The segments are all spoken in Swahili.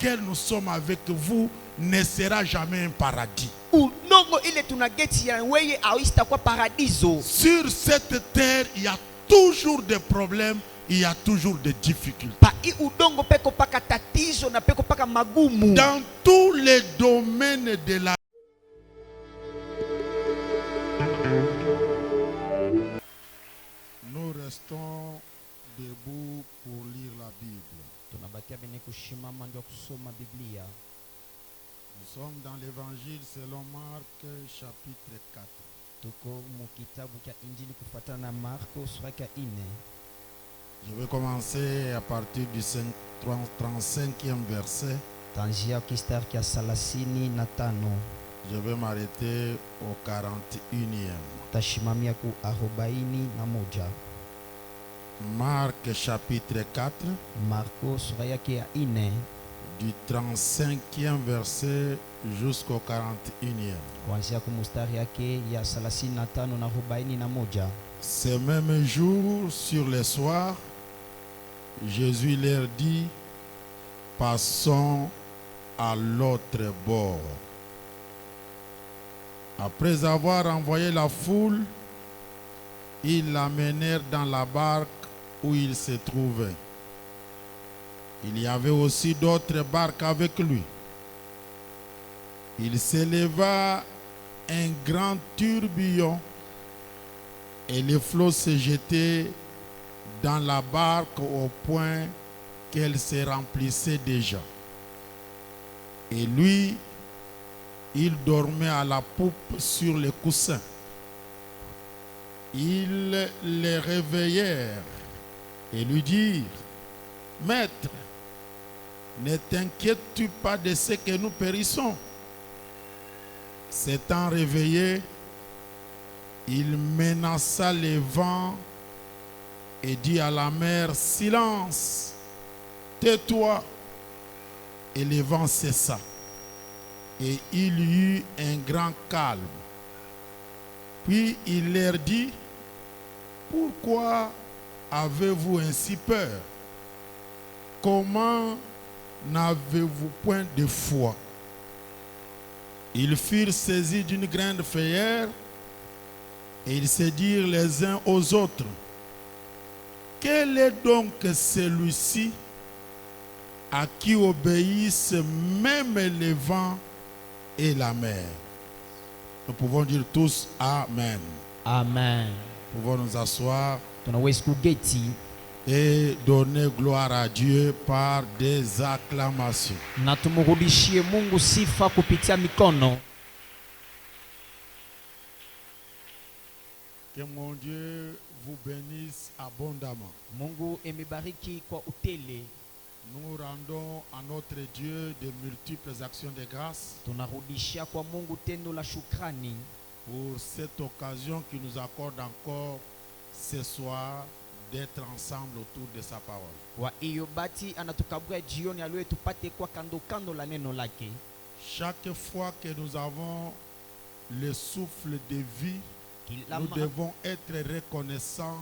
laquelle nous sommes avec vous ne sera jamais un paradis. Udongo ile tunageti ya weye auista kwa paradiso. Sur cette terre, il y a toujours des problèmes, il y a toujours des difficultés. Pa i udongo peko paka tatizo na peko paka magumu. Dans tous les domaines de la nous restons debout pour lire la Bible. Tunabakia bene kushimama ndio kusoma Biblia. Nous sommes dans l'évangile selon Marc chapitre 4. Tuko mu kitabu cha Injili kufuatana na Marko sura ya 4. Je vais commencer à partir du 35e verset. Tanzia kistari kia 35. Je vais m'arrêter au 41e. Tashimamia ku 41. Marc chapitre 4. Marko sura yake ya 4. Du 35e verset jusqu'au 41e. Kuanzia ku mustari yake ya 35 na 41. Ce même jour, sur le soir, Jésus leur dit, passons à l'autre bord. Après avoir envoyé la foule, ils l'amenèrent dans la barque où il se trouvait. Il y avait aussi d'autres barques avec lui. Il s'éleva un grand tourbillon et les flots se jetaient dans la barque au point qu'elle se remplissait déjà. Et lui, il dormait à la poupe sur les coussins. Ils les réveillèrent et lui dirent, « Maître, ne t'inquiètes-tu pas de ce que nous périssons ?» S'étant réveillé, il menaça les vents et dit à la mer, « Silence, tais-toi !» Et le vent cessa. Et il y eut un grand calme. Puis il leur dit, « Pourquoi avez-vous ainsi peur? Comment n'avez-vous point de foi? » Ils furent saisis d'une grande frayeur et ils se dirent les uns aux autres, « Quel est donc celui-ci à qui obéissent même les vents et la mer? » Nous pouvons dire tous Amen. Amen. Nous pouvons nous asseoir Tunaweza kugeti et donner gloire à Dieu par des acclamations. na tumurudishie Mungu sifa kupitia mikono. Que mon Dieu vous bénisse abondamment. Mungu emebariki kwa utele. Nous rendons à notre Dieu de multiples actions de grâce Tunarudishia kwa Mungu tendo la shukrani pour cette occasion qu'il nous accorde encore ce soir d'être ensemble autour de sa parole. kwa hiyo bati anatukabua jioni aliwe tupate kwa kando kando la neno lake. Chaque fois que nous avons le souffle de vie, nous devons être reconnaissants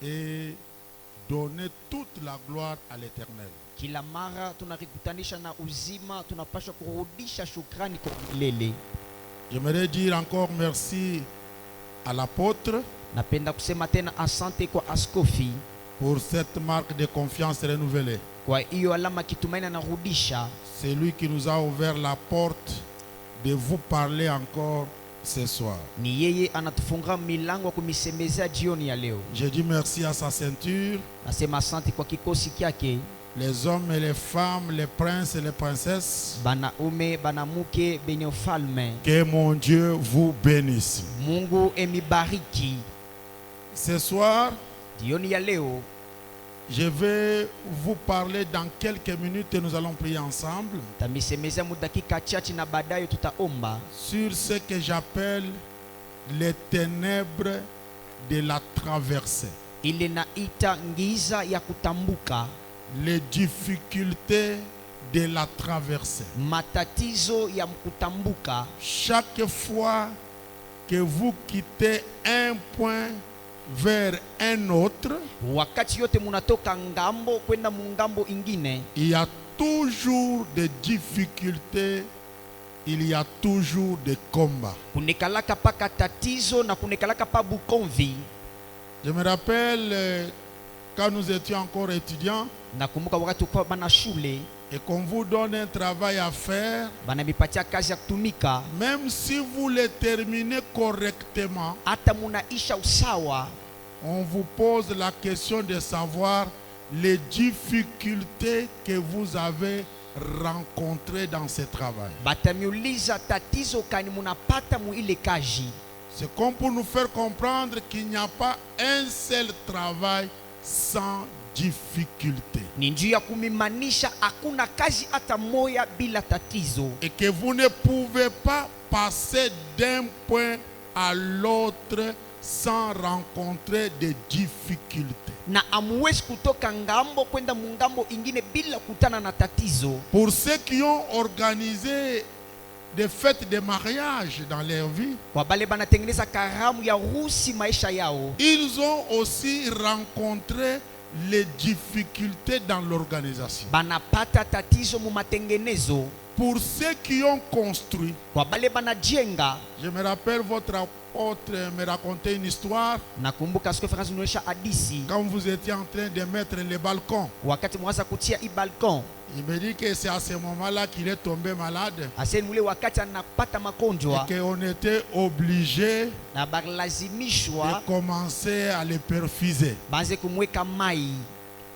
et donner toute la gloire à l'Éternel. Kila mara tunarikutanisha na uzima, tunapaswa kurudisha shukrani kwa milele. J'aimerais dire encore merci à l'apôtre Napenda kusema tena asante kwa askofi pour cette marque de confiance renouvelée. kwa hiyo alama kitumaini anarudisha. C'est lui qui nous a ouvert la porte de vous parler encore ce soir. Ni yeye anatufunga milango kumisemezea jioni ya leo. Je dis merci à sa ceinture, Nasema asante kwa kikosi kyake, les hommes et les femmes, les princes et les princesses. banaume banamuke benye ufalme. Que mon Dieu vous bénisse. Mungu emibariki. Ce soir, Jioni ya leo je vais vous parler dans quelques minutes et nous allons prier ensemble tamisemezea mudakika chache na baadaye tutaomba sur ce que j'appelle les ténèbres de la traversée. ile naita ngiza ya kutambuka, Les difficultés de la traversée. matatizo ya kutambuka. Chaque fois que vous quittez un point vers un autre, Wakati yote munatoka ngambo kwenda mungambo ingine, il y a toujours des difficultés, il y a toujours des combats. kunekalaka paka tatizo na kunekalaka pa bukomvi. Je me rappelle quand nous étions encore étudiants Nakumbuka wakati kwa bana shule et qu'on vous donne un travail à faire, bana mipatia kazi ya kutumika, même si vous le terminez correctement, hata munaisha usawa, on vous pose la question de savoir les difficultés que vous avez rencontrées dans ce travail. batamiuliza tatizo kani munapata mu ile kazi. C'est comme pour nous faire comprendre qu'il n'y a pas un seul travail sans difficulté. Ni njia ya kumimanisha hakuna kazi hata moya bila tatizo, Et que vous ne pouvez pas passer d'un point à l'autre sans rencontrer des difficultés. na amuwezi kutoka ngambo kwenda mungambo ingine bila kutana na tatizo. Pour ceux qui ont organisé des fêtes de mariage dans leur vie, Kwa bale banatengeneza karamu ya rusi maisha yao, ils ont aussi rencontré les difficultés dans l'organisation. banapata tatizo mu matengenezo. Pour ceux qui ont construit, Kwa bale banajenga, je me rappelle votre apôtre me racontait une histoire nakumbuka siku France unaonyesha hadisi quand vous étiez en train de mettre les balcons. wakati mwanza kutia i balkon, Il me dit que c'est à ce moment-là qu'il est tombé malade aseni mule wakati anapata et magonjwa qu'on était obligé na de balazimishwa commencer à le perfuser. baanze kumweka mai.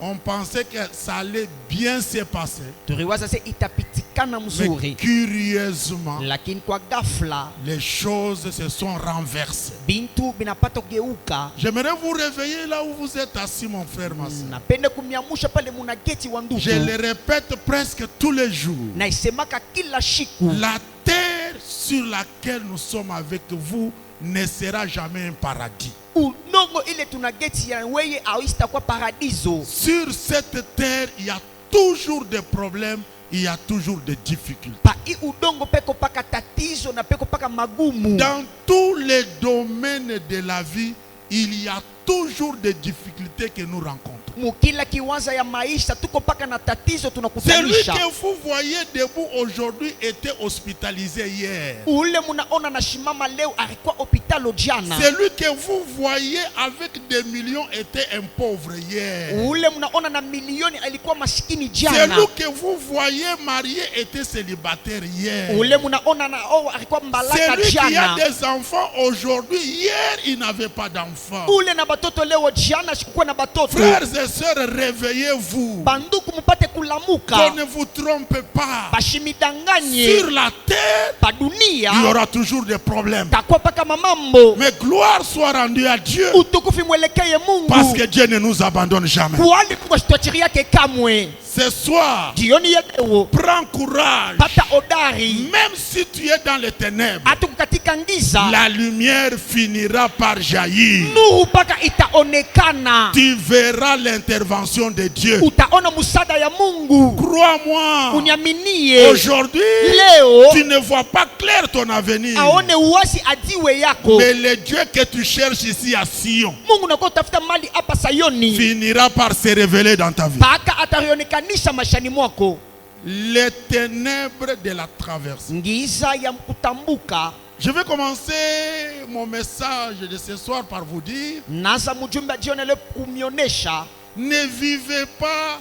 On pensait que ça allait bien se passer, Turiwaza se itapitikana mais mzuri, curieusement, lakini kwa ghafla les choses se sont renversées. bintu binapata kugeuka. J'aimerais vous réveiller là où vous êtes assis, mon frère, ma soeur. Napenda kumiamusha pale muna geti wa ndugu, Je le répète presque tous les jours. na isemaka kila shiku, La terre sur laquelle nous sommes avec vous ne sera jamais un paradis. udongo ile tuna geti ya weye awista kwa paradiso. Sur cette terre, il y a toujours des problèmes, il y a toujours des difficultés. Pa i udongo peko paka tatizo na peko paka magumu. Dans tous les domaines de la vie, il y a toujours des difficultés que nous rencontrons. Mukila kiwanza ya maisha tuko paka na tatizo Celui tunakutanisha. que vous voyez debout aujourd'hui était hospitalisé hier. Ule munaona na shimama leo alikuwa hospitalo jana. Celui que vous voyez avec des millions était un pauvre hier. Ule munaona na milioni alikuwa maskini jana. Celui que vous voyez marié était célibataire hier. Ule munaona na oh alikuwa mbalaka Celui qui a jana. des enfants aujourd'hui, hier il n'avait pas d'enfants. Ule na batoto leo jana sikukuwa na batoto. Frères et sœurs, réveillez-vous. Banduku mupate Qu'on kulamuka. ne vous trompe pas. Bashimidanganye. Sur la terre, Pa dunia il y aura toujours des problèmes. takuwa paka mamambo. Mais gloire soit rendue à Dieu. Utukufu mwelekeye Parce Mungu. que Dieu ne nous abandonne jamais. Kwani Mungu asituachirie yake kamwe. Ce soir, Jioni ya leo prends courage. pata odari. Même si tu es dans les ténèbres, Hatuko katika ngiza, la lumière finira par jaillir. nuru paka itaonekana. Tu verras l'intervention de Dieu. Utaona musada ya Mungu. Crois-moi. Unyaminie. Aujourd'hui, Leo tu ne vois pas clair ton avenir. aone uwasi adiwe yako. Mais le Dieu que tu cherches ici à Sion Mungu nakuwa tafuta mali hapa Sayoni, finira par se révéler dans ta vie. paka atarionekanisha mashani mwako. Les ténèbres de la traversée. Ngiza ya kutambuka. Je vais commencer mon message de ce soir par vous dire, Naza mujumbe jioni leo kumionesha ne vivez pas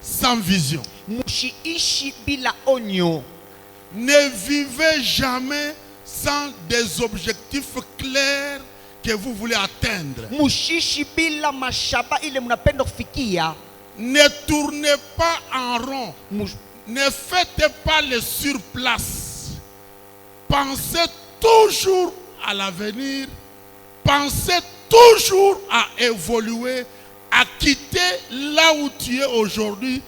sans vision. mushiishi bila onyo. Ne vivez jamais sans des objectifs clairs que vous voulez atteindre. Mushishi bila mashaba ile mnapenda kufikia. Ne tournez pas en rond. Ne faites pas le surplace. Pensez toujours à l'avenir. Pensez toujours à évoluer, à quitter là où tu es aujourd'hui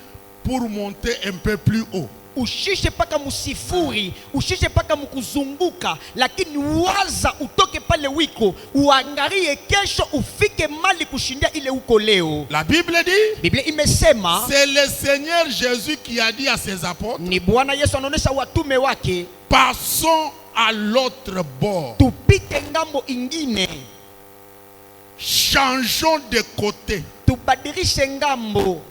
pour monter un peu plus haut. Ushishe paka musifuri, ushishe paka mukuzunguka, lakini waza utoke pale wiko, uangalie kesho ufike mali kushindia ile uko leo. La Bible dit, Biblia imesema c'est le Seigneur Jésus qui a dit à ses apôtres, ni Bwana Yesu anaonesha watume wake, passons à l'autre bord. tupite ngambo ingine, Changeons de côté. tubadilishe ngambo.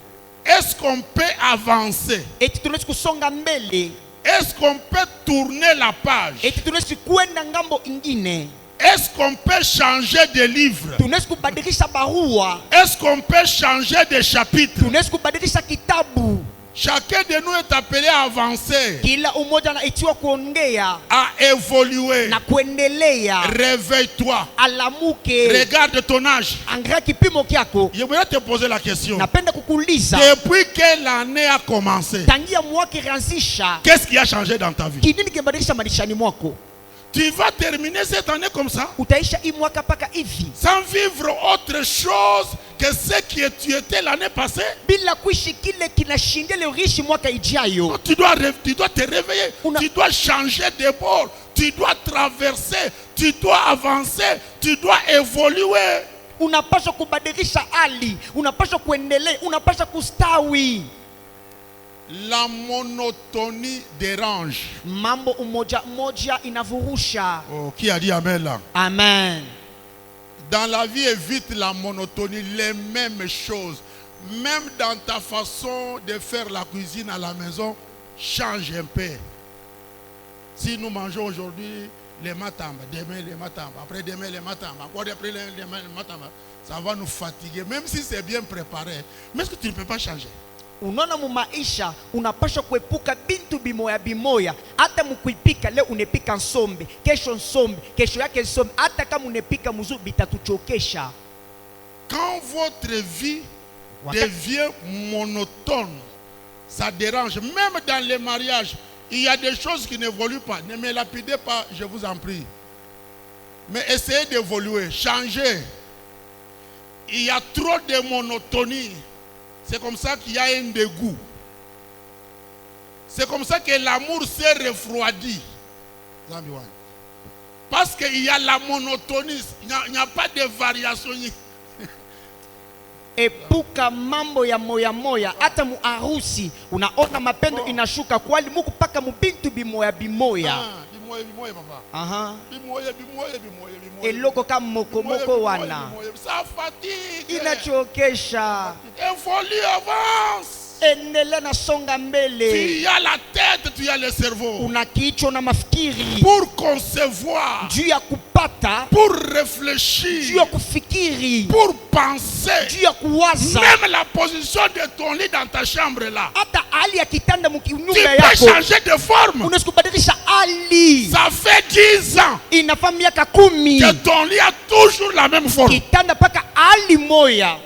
Est-ce qu'on peut avancer? eti tunaweza kusonga mbele, Est-ce qu'on peut tourner la page? eti tunaweza kwenda ngambo ingine, Est-ce qu'on peut changer de livre? tunaweza kubadilisha barua, Est-ce qu'on peut changer de chapitre? tunaweza kubadilisha kitabu. Chacun de nous est appelé à avancer, Kila umoja anaitiwa kuongea à évoluer. na kuendelea. Réveille-toi. Alamuke, Regarde ton âge. angalia kipimo kyako. Je voudrais te poser la question. Napenda kukuuliza, Depuis que l'année a commencé, tangia mwaka ilianzisha, qu'est-ce qui a changé dans ta vie? kinini kimebadilisha maishani mwako? Tu vas terminer cette année comme ça, Utaisha hii mwaka paka hivi sans vivre autre chose que ce que tu étais l'année passée. bila kuishi kile kinashindia leo rishi mwaka ijayo. Tu dois te réveiller, tu dois changer de bord, tu dois traverser, tu dois avancer, tu dois évoluer. Unapaswa kubadilisha hali, unapaswa kuendelea, unapaswa kustawi. La monotonie dérange. Mambo umoja moja inavurusha. Oh, qui a dit amen là? Amen. Dans la vie, évite la monotonie, les mêmes choses. Même dans ta façon de faire la cuisine à la maison, change un peu. Si nous mangeons aujourd'hui les matamba, demain les matamba, après demain les matamba, encore après les matamba, ça va nous fatiguer, même si c'est bien préparé. Mais est-ce que tu ne peux pas changer? Unaona mu maisha unapaswa kuepuka bintu bimoya bimoya. Hata mkuipika leo unepika nsombe, kesho nsombe, kesho yake nsombe. Hata kama unepika mzuri bitatuchokesha. Quand votre vie devient monotone, ça dérange. Même dans les mariages, il y a des choses qui n'évoluent pas. Ne me lapidez pas, je vous en prie. Mais essayez d'évoluer, changez. Il y a trop de monotonie. C'est comme ça qu'il y a un dégoût. C'est comme ça que l'amour s'est refroidi. Parce qu'il y a la monotonie. Il n'y a pas de variation. Epuka mambo ya moya moya. Hata mu harusi unaona mapendo inashuka kwali muku paka mu bintu bimoya bimoya. Bimoya papa. Aha. Bimoya. Eloko kama moko wana. Ça fatigue. Inachokesha. Évolue, avance. Endelea na songa mbele. Tu as la tête, tu as le cerveau. Una kichwa na mafikiri. Pour concevoir. Juu ya kupata. Pour réfléchir. Juu ya kufikiri. Pour penser. Juu ya kuwaza. Même la position de ton lit dans ta chambre là. Hata hali ya kitanda mnyumba Tu yako. peux changer de forme. Unaweza kubadilisha hali. Ça fait 10 ans. Inafaa miaka 10. Que ton lit a toujours la même forme. Kitanda paka hali moya.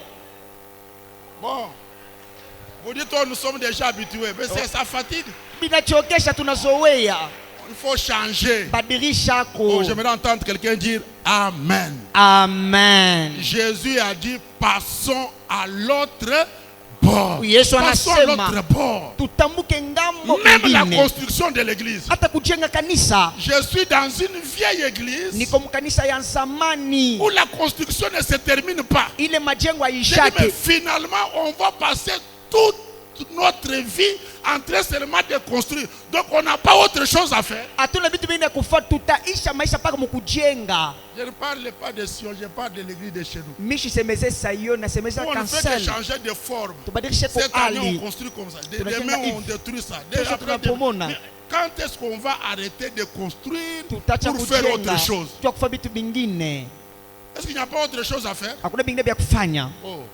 Bon. Vous dites, oh, nous sommes déjà habitués. Mais ça fatigue. Binachokesha tunazoea. Il faut changer. Badilisha ko. Oh, j'aimerais entendre quelqu'un dire Amen. Amen. Jésus a dit, passons à l'autre bord. Yesu Passons à anasema l'autre bord. tutambuke ngambo Même la ingine. construction de l'église. Hata kujenga kanisa. Je suis dans une vieille église Niko mkanisa ya zamani. où la construction ne se termine pas. Ile majengo J'ai dit, aishake. mais finalement, on va passer toute notre vie en train seulement de construire. Donc on n'a pas autre chose à faire. Hatuna vitu vingine kufa, tutaisha maisha paka mukujenga. Je ne parle pas de Sion, je parle de l'église de chez nous. Mishi semeze sayo na semeze On ne fait que cancel. changer de forme. Tubadilishe ko Cette année, on hali. construit comme ça. Tunajenga Demain, on hivi. détruit ça. Kesho tunapomona. Mais quand est-ce qu'on va arrêter de construire Tutacha pour faire kujenga. autre chose? Tuwa kufa vitu vingine. Est-ce qu'il n'y a pas autre chose à faire? Hakuna vingine vya kufanya. Oh.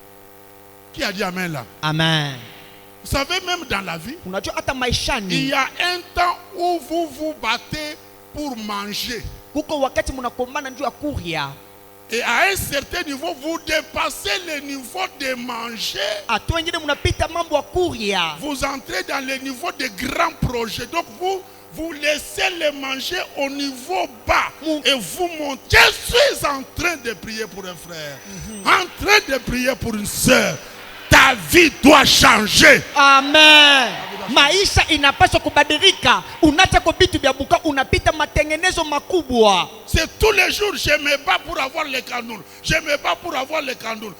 Qui a dit Amen là? Amen. Vous savez, même dans la vie, Unajua hata il maishani y a un temps où vous vous battez pour manger. kuko wakati munakomana njuu ya kuria. Et à un certain niveau, vous dépassez le niveau de manger. Atu wengine munapita mambo ya kuria. Vous entrez dans le niveau de grands projets. Donc vous laissez le manger au niveau bas et vous montez. Je suis en train de prier pour un frère, en train de prier pour une sœur. Ta vie doit changer. Amen. Maisha inapaswa kubadilika. Unacha kwa vitu vya buka, unapita matengenezo makubwa. C'est tous les jours, je me bats pour avoir le candoul. Je me bats pour avoir le candoul.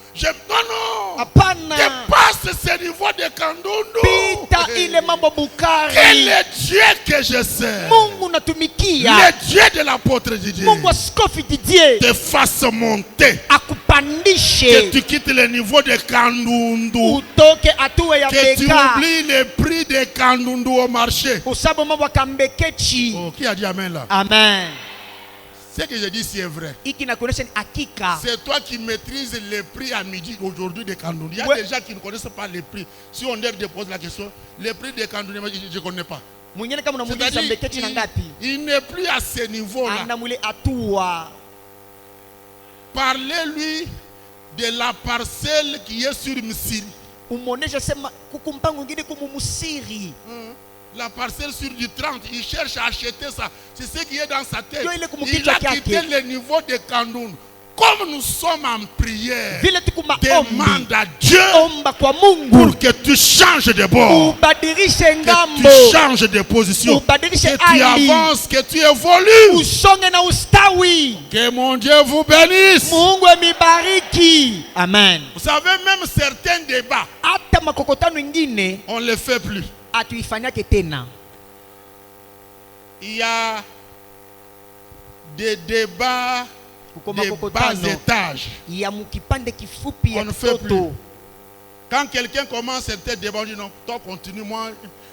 Non. Hapana. Dépasse ce niveau de candoul. Pita ile mambo bukari. Quel est Dieu que je sers? Mungu natumikia. Le Dieu de l'apôtre Didier Mungu askofi Didier. te fasse monter. Akupa akupandishe tu quittes le niveau de Kandundu, utoke hatua ya que tu beka oublies le prix de Kandundu au marché. usabu mambo akambekechi. Oh, qui a dit amen là? Amen. Ce que je dis si est vrai. Hiki nakuonesha ni hakika. C'est toi qui maîtrises les prix à midi aujourd'hui de Kandundu. Il y a Ouais. des gens qui ne connaissent pas les prix. Si on leur dépose la question, les prix de Kandundu, je ne connais pas. Mwingine kama unamuuliza C'est-à-dire, mbekechi na ngapi, il n'est plus à ce niveau-là. anamwile hatua. Parlez-lui de la parcelle qui est sur Misiri. Umuonesha sema kukumpango ngine kumumusiri. La parcelle sur du 30, il cherche à acheter ça. C'est ce qui est dans sa tête. Yo, ile Il kumukichwa a quitté kyake. le niveau de Kandundu. Comme nous sommes en prière, Vile tukuma demande ombi, à Dieu omba kwa Mungu pour que tu changes de bord, ubadilishe que ngambo, tu changes de position, ubadilishe que tu hali, avances, que tu évolues. usonge na ustawi. Que mon Dieu vous bénisse. Mungu amibariki. Amen. Vous savez, même certains débats, Hata makokotano ingine on ne les fait plus. atuifanyake tena. Il y a des débats Kuko de bas makokotano étage. ya mukipande kifupi ya On ne fait plus. mtoto. Quand quelqu'un commence un débat, on dit non, toi continue, moi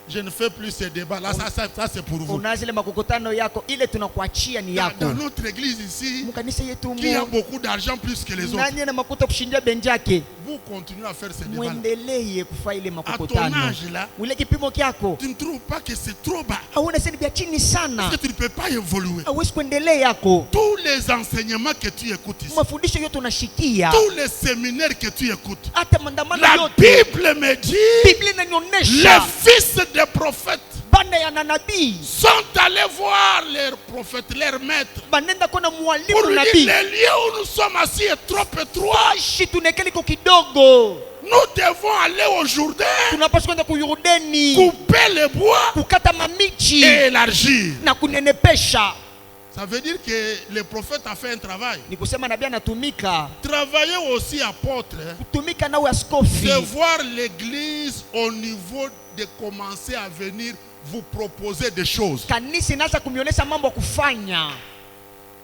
je ne fais plus ces débats. Là, ça c'est pour vous. Una zile makokotano yako, ile tunakuachia ni Dans yako. notre église ici, Mukanisa yetu qui a mu beaucoup d'argent plus que les autres, nani na makuta kushindia benjake, vous continuez à faire ces débats. muendelee kufa ile À ton makokotano. âge là, Ule kipimo kyako tu ne trouves pas que c'est trop bas, hauna seni vya chini sana, parce que tu ne peux pas évoluer. hauwezi kuendelea yako. Tous les enseignements que tu écoutes ici, Mafundisho yote unashikia, tous les séminaires que tu écoutes, hata maandamano la yote, Bible me dit, Biblia les inanionyesha fils des prophètes banda ya nanabii sont allés voir leurs prophètes, leurs maîtres, banenda kona pour mwalimu lui nabii, dire, les lieux où nous sommes assis est trop étroit. shi tunekeliko kidogo, Nous devons aller au Jourdain, tunapaswa kwenda kuyurdeni couper les bois kukata mamichi et élargir. na kunenepesha. Ça veut dire que le prophète a fait un travail. Ni kusema nabii anatumika, Travailler aussi apôtre, kutumika nawe askofi, c'est voir l'église au niveau de commencer à venir vous proposer des choses. kanisa inaanza kumionesha mambo ya kufanya.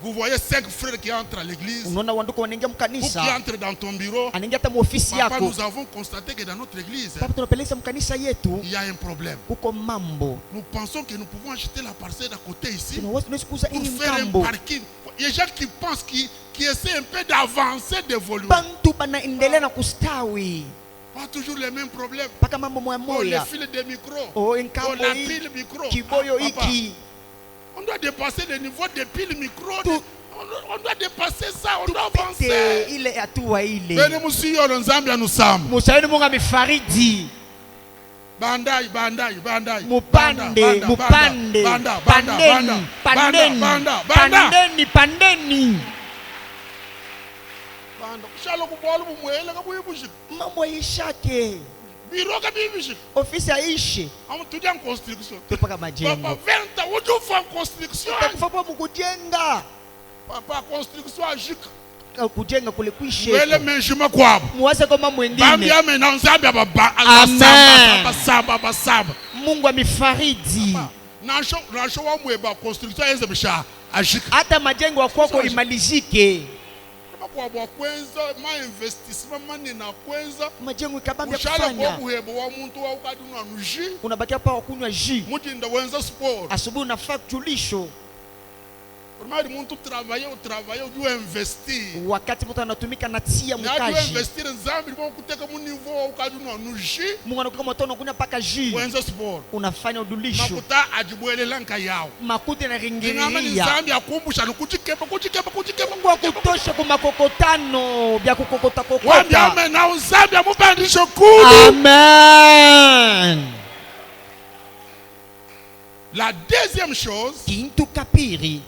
Vous voyez 5 frères qui entrent à l'église, Unaona wanduku wanaingia ou qui mkanisa, entrent dans ton bureau. anaingia hata muofisi Papa, yako. nous avons constaté que dans notre église, Papa, tunapeleza mkanisa yetu il y a un problème. kuko mambo Nous pensons que nous pouvons acheter la parcelle à côté ici tunaweza kuuza pour ili faire un mkambo. parking. Il y a des gens qui pensent, qui essaient un peu d'avancer, d'évoluer. Bantu banaendelea na kustawi Pas toujours les mêmes problèmes. mpaka mambo moya Oh, les moya. fils de micro. Oh, Oh, enkambo la hii, pile micro. kiboyo Ah, papa, hiki on doit dépasser le niveau de pile micro. Tout- On doit dépasser ça. On doit tupite avancer. ile hatua ile. Bene musiyo nzambi anusamu. Musaini Mungu amefariji. Bandai, bandai, bandai. Mupande, Banda, mupande, banda, banda, pandeni, banda, pandeni, banda, banda. pandeni, pandeni. Banda. Kushalo kubolu bumwele kabuyibushika. Mambo yaishake, Biro kabiyibushika. ofisi aishi Amu tudia en construction. mpaka Papa, majengo. 20 ans, où tu fais construction? Utakufa kwa mkujenga, Papa, construction à Jik. kujenga kule kuishe. Wele menjima kwabo. Muwaze kwa mambo Bambi mengine. ame na nzambi ababa. Amen. Abasaba. Mungu amefariji. Nasho wa mweba construction yenze bisha a Jik. Hata majengo ya kwako imalizike. Kwa kwenza ma investissement mani na kwenza. Majengo ikabambi ya Ushala kwa kufanya. buhebo wa muntu wa ukaduna nuji. Unabakia hapa wakunywa jus. Muti nda wenza sport. Asubuhi unafaa julisho. Normali muntu travailler, uju investir. Wakati mtu anatumika na tia Na uju mkaji. investir nzambi kwa kuteka mu niveau wa ukaduna nuji. Mungu anakuka moto unakunya paka jus. Wenza sport. Unafanya udulisho. Makuta ajibwele lanka yao. Makuti na Ngama ni ringiria. nzambi akumbusha nukuchikepa. Mungu akutosha kwa makokotano bya kukokota Wambi kokota. ame na nzambi amupandisho kudu. Amen. La deuxième chose, Kintu kapiri,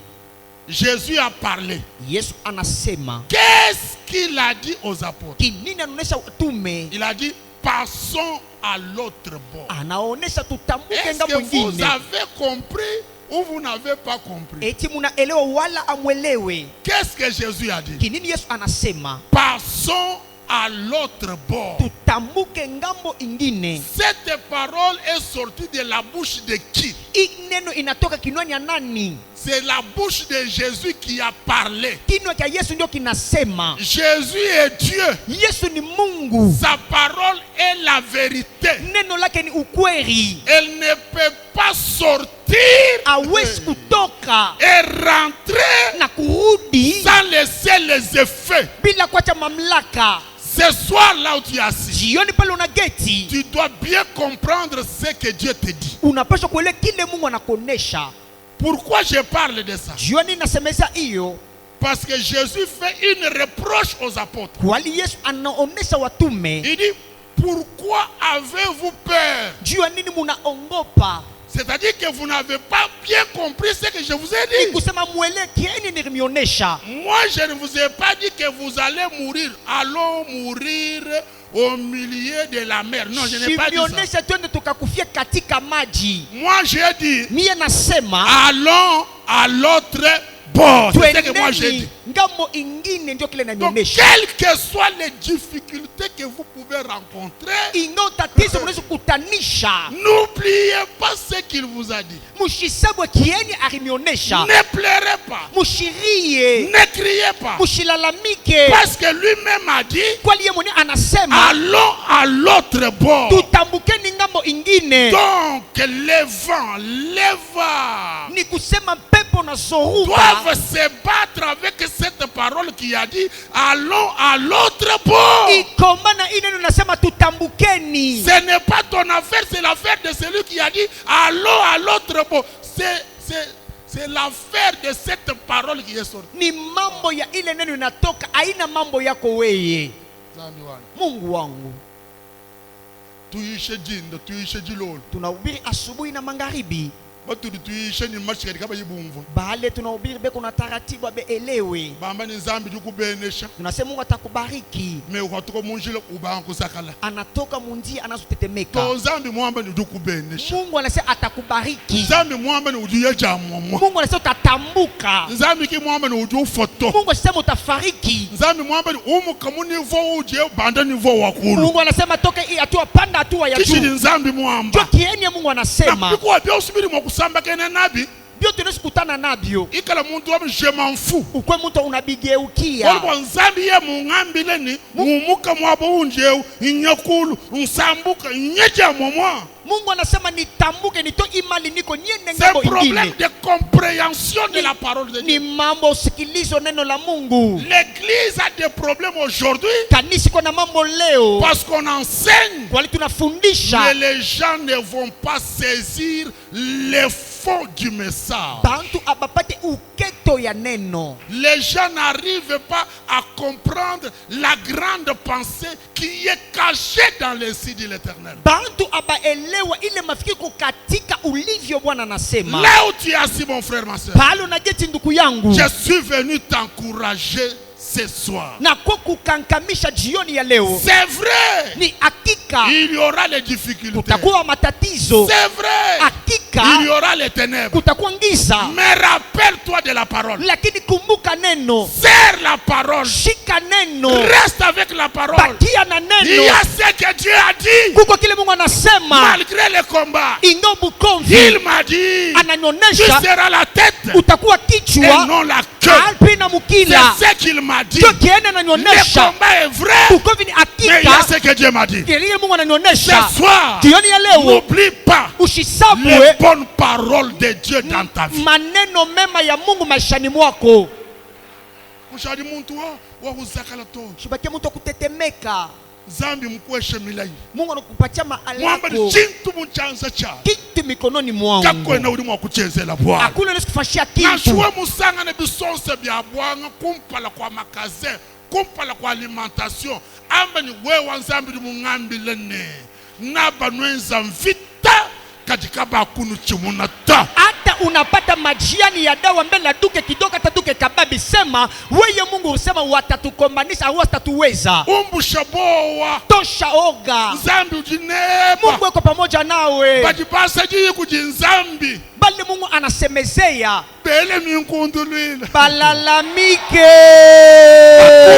Jésus a parlé. Yesu anasema. Qu'est-ce qu'il a dit aux apôtres? Kinini anaonesha watume? Il a dit, passons à l'autre bord. Anaonesha tutambuke Est-ce ngambo que vous nyingine. avez compris ou vous n'avez pas compris? Eti munaelewa wala amwelewe. Qu'est-ce que Jésus a dit? Kinini Yesu anasema? Passons à l'autre bord. tutambuke ngambo ingine. Cette parole est sortie de la bouche de qui? Hii neno inatoka kinywani ya nani? C'est la bouche de Jésus qui a parlé. Kinywa cha Yesu ndio kinasema. Jésus est Dieu. Yesu ni Mungu. Sa parole est la vérité. Neno lake ni ukweli. Elle ne peut pas sortir Hawezi kutoka et rentrer na kurudi sans laisser les effets. bila kuacha mamlaka. Ce soir là où tu es assis, Jioni pale una geti, tu dois bien comprendre ce que Dieu te dit. unapaswa kuelewa kile Mungu anakuonesha. Pourquoi je parle de ça? Jioni nasemeza hiyo Parce que Jésus fait une reproche aux apôtres. kwani Yesu anaonesha watume, Il dit, pourquoi avez-vous peur? juu ya nini munaongopa? C'est-à-dire que vous n'avez pas bien compris ce que je vous ai Ni dit. kusema muelewe kieni nilimionyesha. Moi, je ne vous ai pas dit que vous allez mourir. Allons mourir au milieu de la mer. Non, je n'ai pas dit ça. Simionyesha twende tukakufia katika maji. Moi, j'ai dit, Mie nasema allons à l'autre bord. C'est ce que moi j'ai dit. twendeni ngambo ingine, ndio kile Donc, nanionyesha. quelles que soient les difficultés que vous pouvez rencontrer, Ingawa tatizo mnaweza kukutanisha, n'oubliez pas ce qu'il vous a dit. mushisabwe kieni alimionesha. Ne pleurez pas. Mushirie, Ne criez pas. mushilalamike, Parce que lui-même a dit, kwani yeye mwenyewe anasema allons à l'autre bord. tutambukeni ngambo ingine. Donc, les vents Ni kusema pepo na zoruba doivent se battre avec cette parole qui a dit, allons à l'autre bord. ikombana ine nasema tutambukeni. Ce n'est pas ton affaire, c'est l'affaire de celui qui a dit, allons à l'autre bord. C'est l'affaire de cette parole qui est sortie. Ni mambo ya ile neno inatoka, haina mambo yako weye. Mungu wangu, Tuishe jindo, tuishe jilolo. tunahubiri asubuhi na magharibi, Batu tuishe ni mashikari kaba yibumva. bahale tunahubiri beko na taratibu abeelewe. Bamba ni zambi jukubenesha. Tunasema Mungu atakubariki. Me ukatuko munjilo ubangu sakala. Anatoka munjia anazotetemeka. To zambi mwamba ni jukubenesha. Mungu anasema atakubariki. Zambi mwamba ni ujuye jamwamwa. Mungu anasema utatambuka. Zambi ki mwamba ni uju foto. Mungu anasema utafariki. Zambi mwamba ni umukamu nivo uje banda nivo wakulu. Mungu anasema toke hii hatua panda hatua ya Kishi juu. ni zambi mwamba. Ndio kieni ya Mungu Na anasema. piko wapia usubiri mwakusamba kene nabi. Ndio tunasikutana nabyo. Ikala muntu wabi je m'en fous. Ukwe mtu unabigeukia. Kwa nzambi ye mungambile ni mumuka mwabo unjeu inyakulu nsambuka nyeja mwamwa. Mungu anasema nitambuke nito imali niko niende C'est un ngambo problème ingine. de compréhension de la parole de Ni Dieu. mambo usikilizo neno la Mungu. L'église a des problèmes aujourd'hui Kanisa iko na mambo leo. parce qu'on enseigne, Kwani tunafundisha mais les gens ne vont pas saisir le fond du message. bantu abapate uketo ya neno. Les gens n'arrivent pas à comprendre la grande pensée qui est cachée dans les signes de l'Éternel. Bantu abaelewa ile mafikiko katika ulivyo Bwana anasema. Là où tu es assis, mon frère, ma soeur, Palo na geti ndugu yangu. je suis venu t'encourager ce soir. Na kwa kukankamisha jioni ya leo. C'est vrai, Ni hakika il y aura les difficultés. kutakuwa matatizo. C'est vrai, Hakika il y aura les ténèbres. kutakuwa giza. Mais rappelle-toi de la parole. Lakini kumbuka neno. Serre la parole. Shika neno. Reste avec la parole. Bakia na Il y neno. a ce que Dieu a dit. Kuko kile Mungu anasema. Malgré les combats, Ingo bukomvi. il m'a dit, tu Ananyonyesha seras la tête utakuwa et kichwa. non la queue. Alpi na mukila. C'est ce qu'il m'a dit. Ndio kiene Le ananyonyesha. combat est vrai, Bukomvi ni mais il y a hakika. ce que Dieu m'a dit. Kile Mungu ananyonyesha. Ce soir, Jioni ya leo n'oublie pas les usisabwe bonnes paroles de Dieu dans ta vie. maneno mema ya Mungu maishani mwako. Ushadi muntu wa uzakala to. Shibakia mtu kutetemeka. Zambi mkweshe milai. Mungu anakupatia Mwamba maalako. ni chintu muchanza cha. Kitu mikononi Kako mwangu. na uli mwakuchezela bwana. Hakuna nisikufashia kitu. Nashuwa musanga ne bisonse bya bwanga kumpala kwa makazin, kumpala kwa alimentation. Amba ni wewa nzambi ni mungambile ne. Naba nwenza mvita katika bakunu chimunata. Hata unapata majiani ya dawa mbele ya duke kidogo hata duke kababi, sema wewe Mungu usema watatukombanisha au watatuweza. Umbusha bowa. Tosha oga. Nzambi ujineba. Mungu yuko pamoja nawe. Bajibasa jiye kujinzambi. bale Mungu anasemezea bele minkundulile balalamike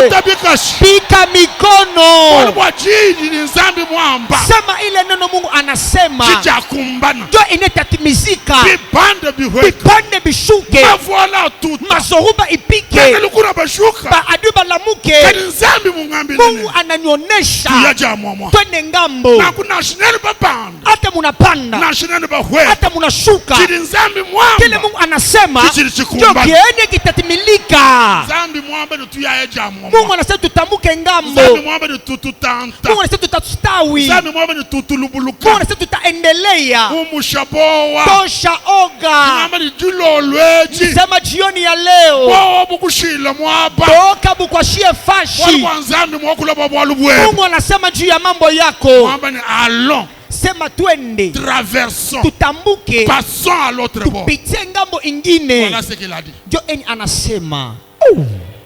utabikashi pika mikono. kwa jiji ni nzambi mwamba Sema ile neno Mungu anasema kijakumbana ndio inetatimizika, bibande bihweka vipande bishuke, mavola tuta mazoruba ipike, kene lukuna bashuka baadui balamuke. kene nzambi mungambi Mungu nene ananionyesha tuyaja mwamwa twende ngambo, na kuna shineni babanda hata munapanda na shineni bahwe hata munashuka. kili nzambi Kile mwamba Mungu anasema kichili ndio chikumbana kiende kitatimilika. nzambi mwamba ni tuyaja mwamwa Mungu anasema tutamuke ngambo. nzambi mwamba ni tututanta Mungu anasema tutastawi. nzambi mwamba ni Mungu tutulubuluka anasema tutaendelea. umushabowa Tosha oga. mwamba ni julolweji Sema jioni ya leo bowo bukushila mwaba toka bukwashie fashi. walikuwa nzambi mwakula babwalu bwebu Mungu anasema juu ya mambo yako, mwamba ni allons sema twende traversons tutambuke, passons à l'autre bord. tupitie ngambo ingine. Voilà ce qu'il a dit. Ndio eni anasema,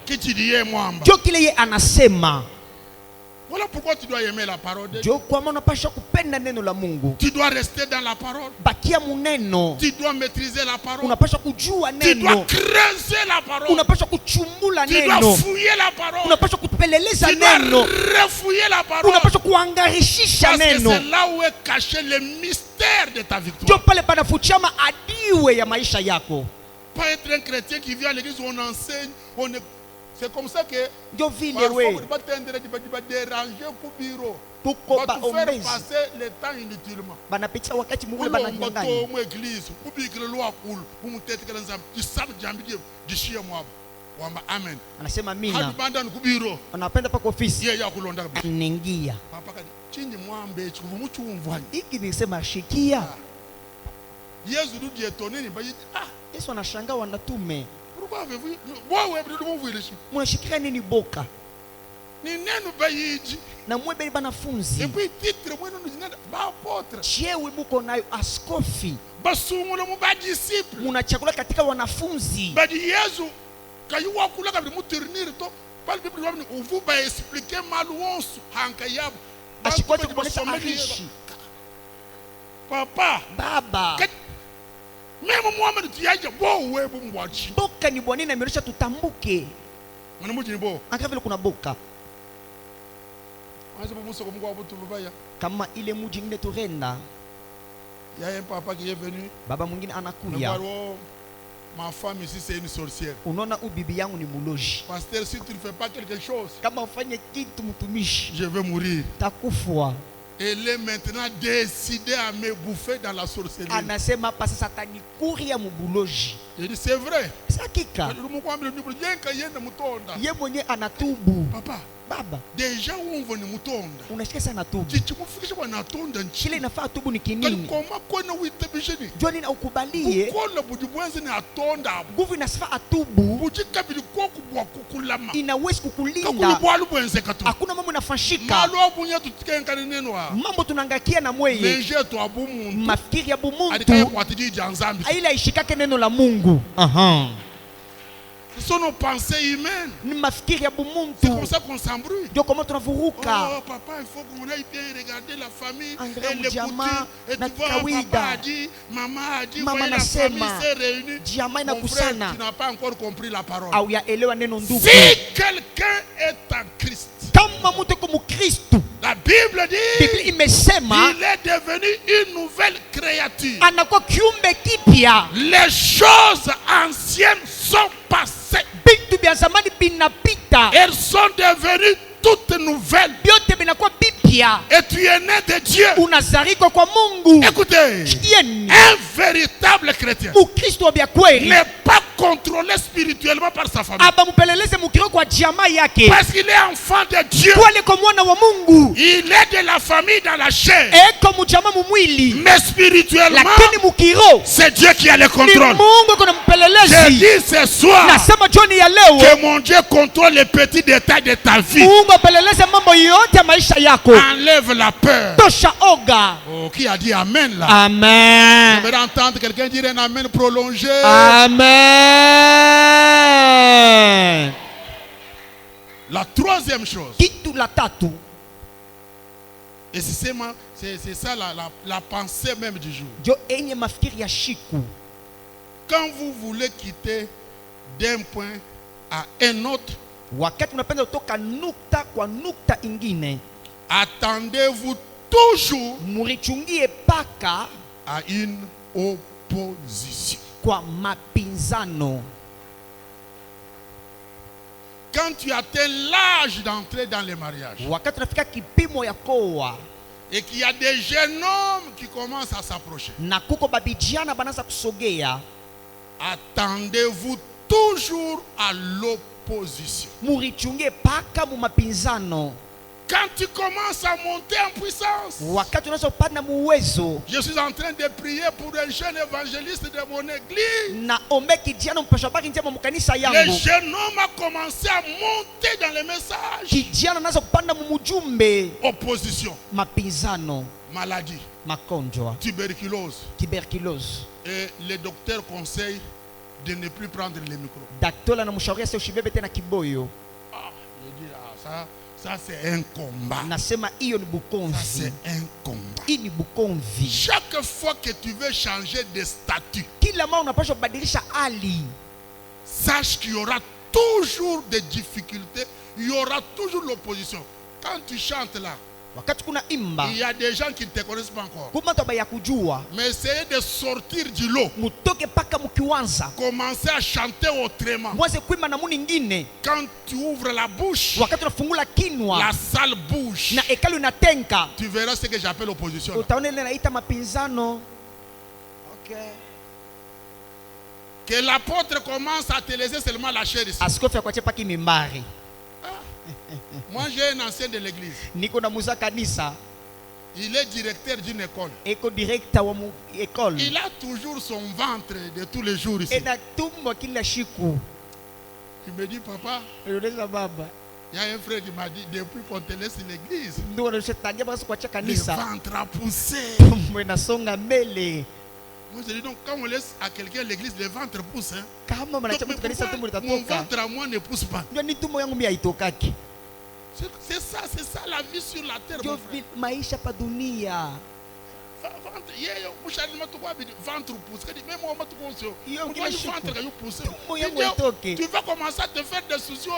Kichidie mwamba. ndio kile ye anasema. Voilà pourquoi tu dois aimer la parole de Dieu. Ndio kwa maana unapaswa kupenda neno la Mungu, Tu dois rester dans la parole. bakia muneno, Tu dois maîtriser la parole. unapaswa kujua Tu dois neno, creuser la parole. unapaswa kuchumbula Tu dois neno, fouiller la parole. unapaswa kupeleleza Tu dois neno, refouiller la parole. unapaswa kuangarishisha Parce que neno. c'est là où est caché le mystère de ta Ndio victoire. pale panafuchama adiwe ya maisha yako. Pas être un chrétien qui vient à l'église où on enseigne, on est... C'est comme ça que Ndio vile parfois we on va déranger au bureau. kuko Va te faire baombezi passer le temps inutilement. banapitia wakati mule Ulomba bananyang'anya. to mu église kubikira lwa kulu umutetekela nzambi tisaba jambi die dishia mwabo wamba amen Anasema hadi mina banda nikubiro anapenda paka ofisi ye yakulonda anaingia papa kadi chinji mwambe chikuvu muchumvwani hiki nisema shikia. Yesu du die toneni ba Yesu anashangaa wanatume, pourquoi avez-vous wewe bidu muvilishi munashikilia nini boka ni neno bayiji na mwe bali banafunzi et puis titre mwenu nzinenda ba apôtre chewe buko nayo askofi, basungula mu ba disciple munachakula katika wanafunzi. badi Yesu kayu wakula kabiri muturnir to bali bible wabni uvu ba expliquer maluonsu hanka yabo Ashikwacha kubonesha arishi papa baba memo Muhammad tuyaje bo webu mbwachi boka ni bwanini amerusha tutambuke mwana mujini bo aka vile kuna boka anza bubuso ko mugwa butu baya kama ile muji ngine turenda. ya un papa qui est venu Baba mwingine anakuya, ma femme ici c'est une sorcière. unaona ubibi yangu ni muloji, Pasteur, si tu ne fais pas quelque chose, kama ufanye kitu mtumishi je vais mourir. takufwa. Elle est maintenant décidée à me bouffer dans la sorcellerie. Anasema hapa sasa atanikuria mubuloji. Je dis c'est vrai. Hakika ye mwenye anatubu. Papa, Baba, déjà où on va nous mutonda. unashika sana tubu. Chichimufikisha kwa natonda nchi. Kile inafaa tubu ni kinini? Koma kona witabisheni. Joni na ukubalie. Ukola bujibwenzi ni atonda. Nguvu inasifa atubu. Bujikabili kwa kubwa kukulama. Inawezi kukulinda. Kakulubualu bwenze katu. Hakuna mambo nafashika. Malo abunya tutikenkani neno wa. Mambo tunangakia na mweye. Leje tu abumu. Mafikiri ya bumuntu. Alikaya kwa tijiji anzambi. Aila ishikake neno la Mungu. Ce sont nos pensées humaines. Ni mafikiri ya bumuntu. C'est comme ça qu'on s'embrouille. Ndio kama tunavuruka. Oh papa, il faut qu'on aille bien regarder la famille Angalia et mjamaa l'écouter. Et na tu vois, kawaida. papa a dit, maman a dit, Mama voyez la famille anasema, s'est réunie. jamaa Mon frère, inakusana. tu n'as pas encore compris la parole. Au yaelewa neno ndugu. Si quelqu'un est en Christ, Kama mtu yuko mkristo, la Bible dit, Biblia imesema il est devenu une nouvelle créature. anakuwa kiumbe kipya. Les choses anciennes sont passées. Vitu vya zamani vinapita, Elles sont devenues toutes nouvelles. vyote vinakuwa vipya. Et tu es né de Dieu. Unazalika kwa Mungu. Écoutez, Sikieni, un véritable chrétien Ukristo wa vya kweli n'est pas contrôlé spirituellement par sa famille. abamupeleleze mukiro kwa jamaa yake, Parce qu'il est enfant de Dieu. kwale kwa mwana wa Mungu, Il est de la famille dans la chair. eko mujama mumwili, Mais spirituellement, lakini mukiro c'est Dieu qui a le ni contrôle. Mungu kuna Je mpelelezi. dis ce soir Nasema jioni ya leo que mon Dieu contrôle les petits détails de ta vie. Mungu apeleleze mambo yote ya maisha yako. Enlève la peur. Tosha oga. Oh, qui a dit Amen là? Amen. Je vais entendre quelqu'un dire un Amen prolongé. Amen. La troisième chose, Kitu la tatu, et c'est ça la pensée même du jour. jo enye mafikiri ya shiku. Quand vous voulez quitter d'un point à un autre, wakati unapenda kutoka nukta kwa nukta ingine, attendez-vous toujours murichungie paka à une opposition. kwa mapinzano. Quand tu atteins l'âge d'entrer dans les mariages Wakati unafika kipimo ya koa et qu'il y a des jeunes hommes qui commencent à s'approcher, na kuko babijana banaanza kusogea, attendez-vous toujours à l'opposition. murichungie paka mu mapinzano. Quand tu commences à monter en puissance, Wakati unazopanda muwezo, je suis en train de prier pour un jeune évangéliste de mon église. na ombe kijana mpasha habari njema mukanisa Le yangu, jeune homme a commencé à monter dans les messages. kijana anaanza kupanda mumujumbe. Opposition, Mapinzano, maladie, magonjwa, tuberculose. tuberculose. Et les docteurs conseillent de ne plus prendre les micros. Daktari anamshauria sio shibebe tena kiboyo. Ah, je dis, ça c'est un combat. Nasema hiyo ni Ça bukonvi. c'est un combat. Hii ni bukonvi. Chaque fois que tu veux changer de statut, Kila mara unapaswa kubadilisha hali, sache qu'il y aura toujours des difficultés, il y aura toujours l'opposition. Quand tu chantes là, wakati kuna imba il y a des gens qui ne te connaissent pas encore. kuma toba ya kujua, Mais essayez de sortir du lot. mutoke paka mukiwanza, Commencez à chanter autrement. mwanze kuimba na muni ingine. Quand tu ouvres la bouche, Wakati unafungula kinwa la salle bouge. na hekalu inatenka, Tu verras ce que j'appelle opposition. utaona ile naita mapinzano. Okay. Que l'apôtre commence à te laisser seulement la chair ici. Askofu akwache paki mimbari. Moi j'ai un ancien de l'église. Niko na muza kanisa, Il est directeur d'une école. eko director wa mu ekole. Il a toujours son ventre de tous les jours ici. Ena tumbo kila shiku. Il me dit, papa, Eleza baba. il y a un frère qui m'a dit, depuis qu'on te laisse l'église, Ndio anashetania basi kuacha le kanisa. ventre a poussé. Tumbo inasonga mbele. Moi je dis donc, quand on laisse à quelqu'un l'église, le ventre pousse. Hein. Kama Donc, mnacha mais mtu kanisa pourquoi tumbo mon litatoka. ventre à moi ne pousse pas. Ndio ni tumbo yangu mimi haitokaki. C'est ça la vie sur la terre. Ndio Mon frère. maisha pa dunia. Ventre, ventre pousse. Même moi, Yo, tu kila siku. ventre qui pousse. Tumbo yangu haitoki. Tu vas commencer à te faire des soucis.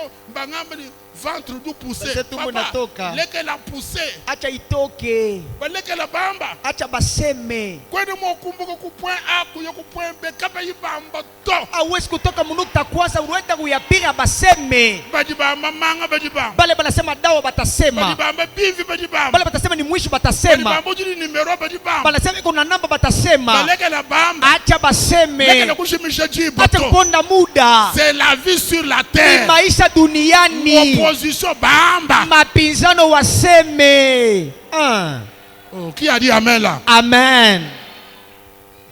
Ventre du pousser. Sasa tumbo inatoka. Lequel a poussé. Acha itoke. Lequel a bamba. Acha baseme. Kwani mwakumbuka ku point A kuyo ku point B kapa yibamba to. Hawezi kutoka munukta kwanza unaenda kuyapiga baseme. Bajibamba manga bajibamba. Bale banasema dawa batasema. Bajibamba bivi bajibamba. Bale batasema ni mwisho batasema. Bajibamba ujini numero bajibamba. Banasema kuna namba batasema. Lequel bamba. Acha baseme. Lequel kushimisha jibo Acha to. kuponda muda. C'est la vie sur la Ni terre. maisha duniani. Opposition bamba. Mapinzano waseme. Oh, qui a dit amen là? Amen.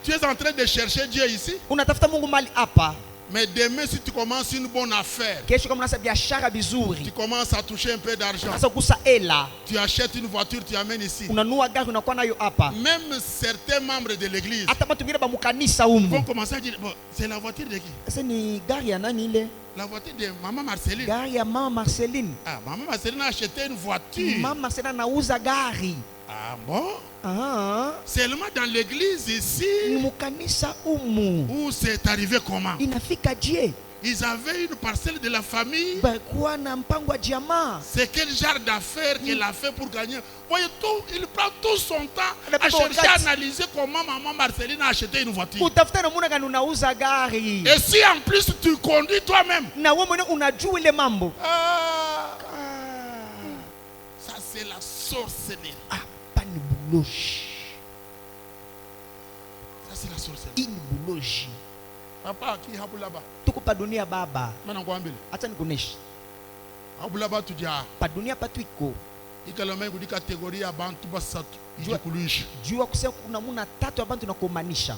Tu es en train de chercher Dieu ici. Unatafuta Mungu mali hapa. Mais demain, si tu commences une bonne affaire, Kesho kama unasa biashara tu vizuri, commences à toucher un peu d'argent, sasa kugusa hela, tu achètes une voiture, tu amènes ici. unanua gari unakuwa nayo hapa. Même certains membres de l'église Hata watu wengine ba mukanisa vont humu. commencer à dire, bon, c'est la voiture de qui? Sasa ni gari ya nani ile? La voiture de maman Marceline. Gari ya mama Marceline. Ah, maman Marceline a acheté une voiture. Mama Marceline anauza gari. Ah bon? Ah, Seulement dans l'église ni ici, mukanisa humu. où c'est arrivé comment? Inafika je? Ils avaient une parcelle de la famille. Bakuwa na mpango wa jamaa. C'est quel genre d'affaires qu'elle a fait pour gagner? Voyez tout, il prend tout son temps à D'abord, chercher à regarde. analyser comment maman Marceline a acheté une voiture. Utafuta namuna gani unauza gari. Et si en plus tu conduis toi-même, Na wewe mwenyewe unajua ile mambo. ça c'est la sorcellerie. Hapa ni buloshi. Ça c'est la sorcellerie. Hii ni buloshi. Papa qui hapo là-bas. Tuko pa dunia baba. Maintenant quoi mbele? Acha nikuoneshe. Hapo là-bas tu dis ah, Pa dunia patu iko. ikalomai kudi catégorie ya bantu basatu. Jua- Ijikulisha. Jua kusema kuna namuna tatu abantu tunakumanisha.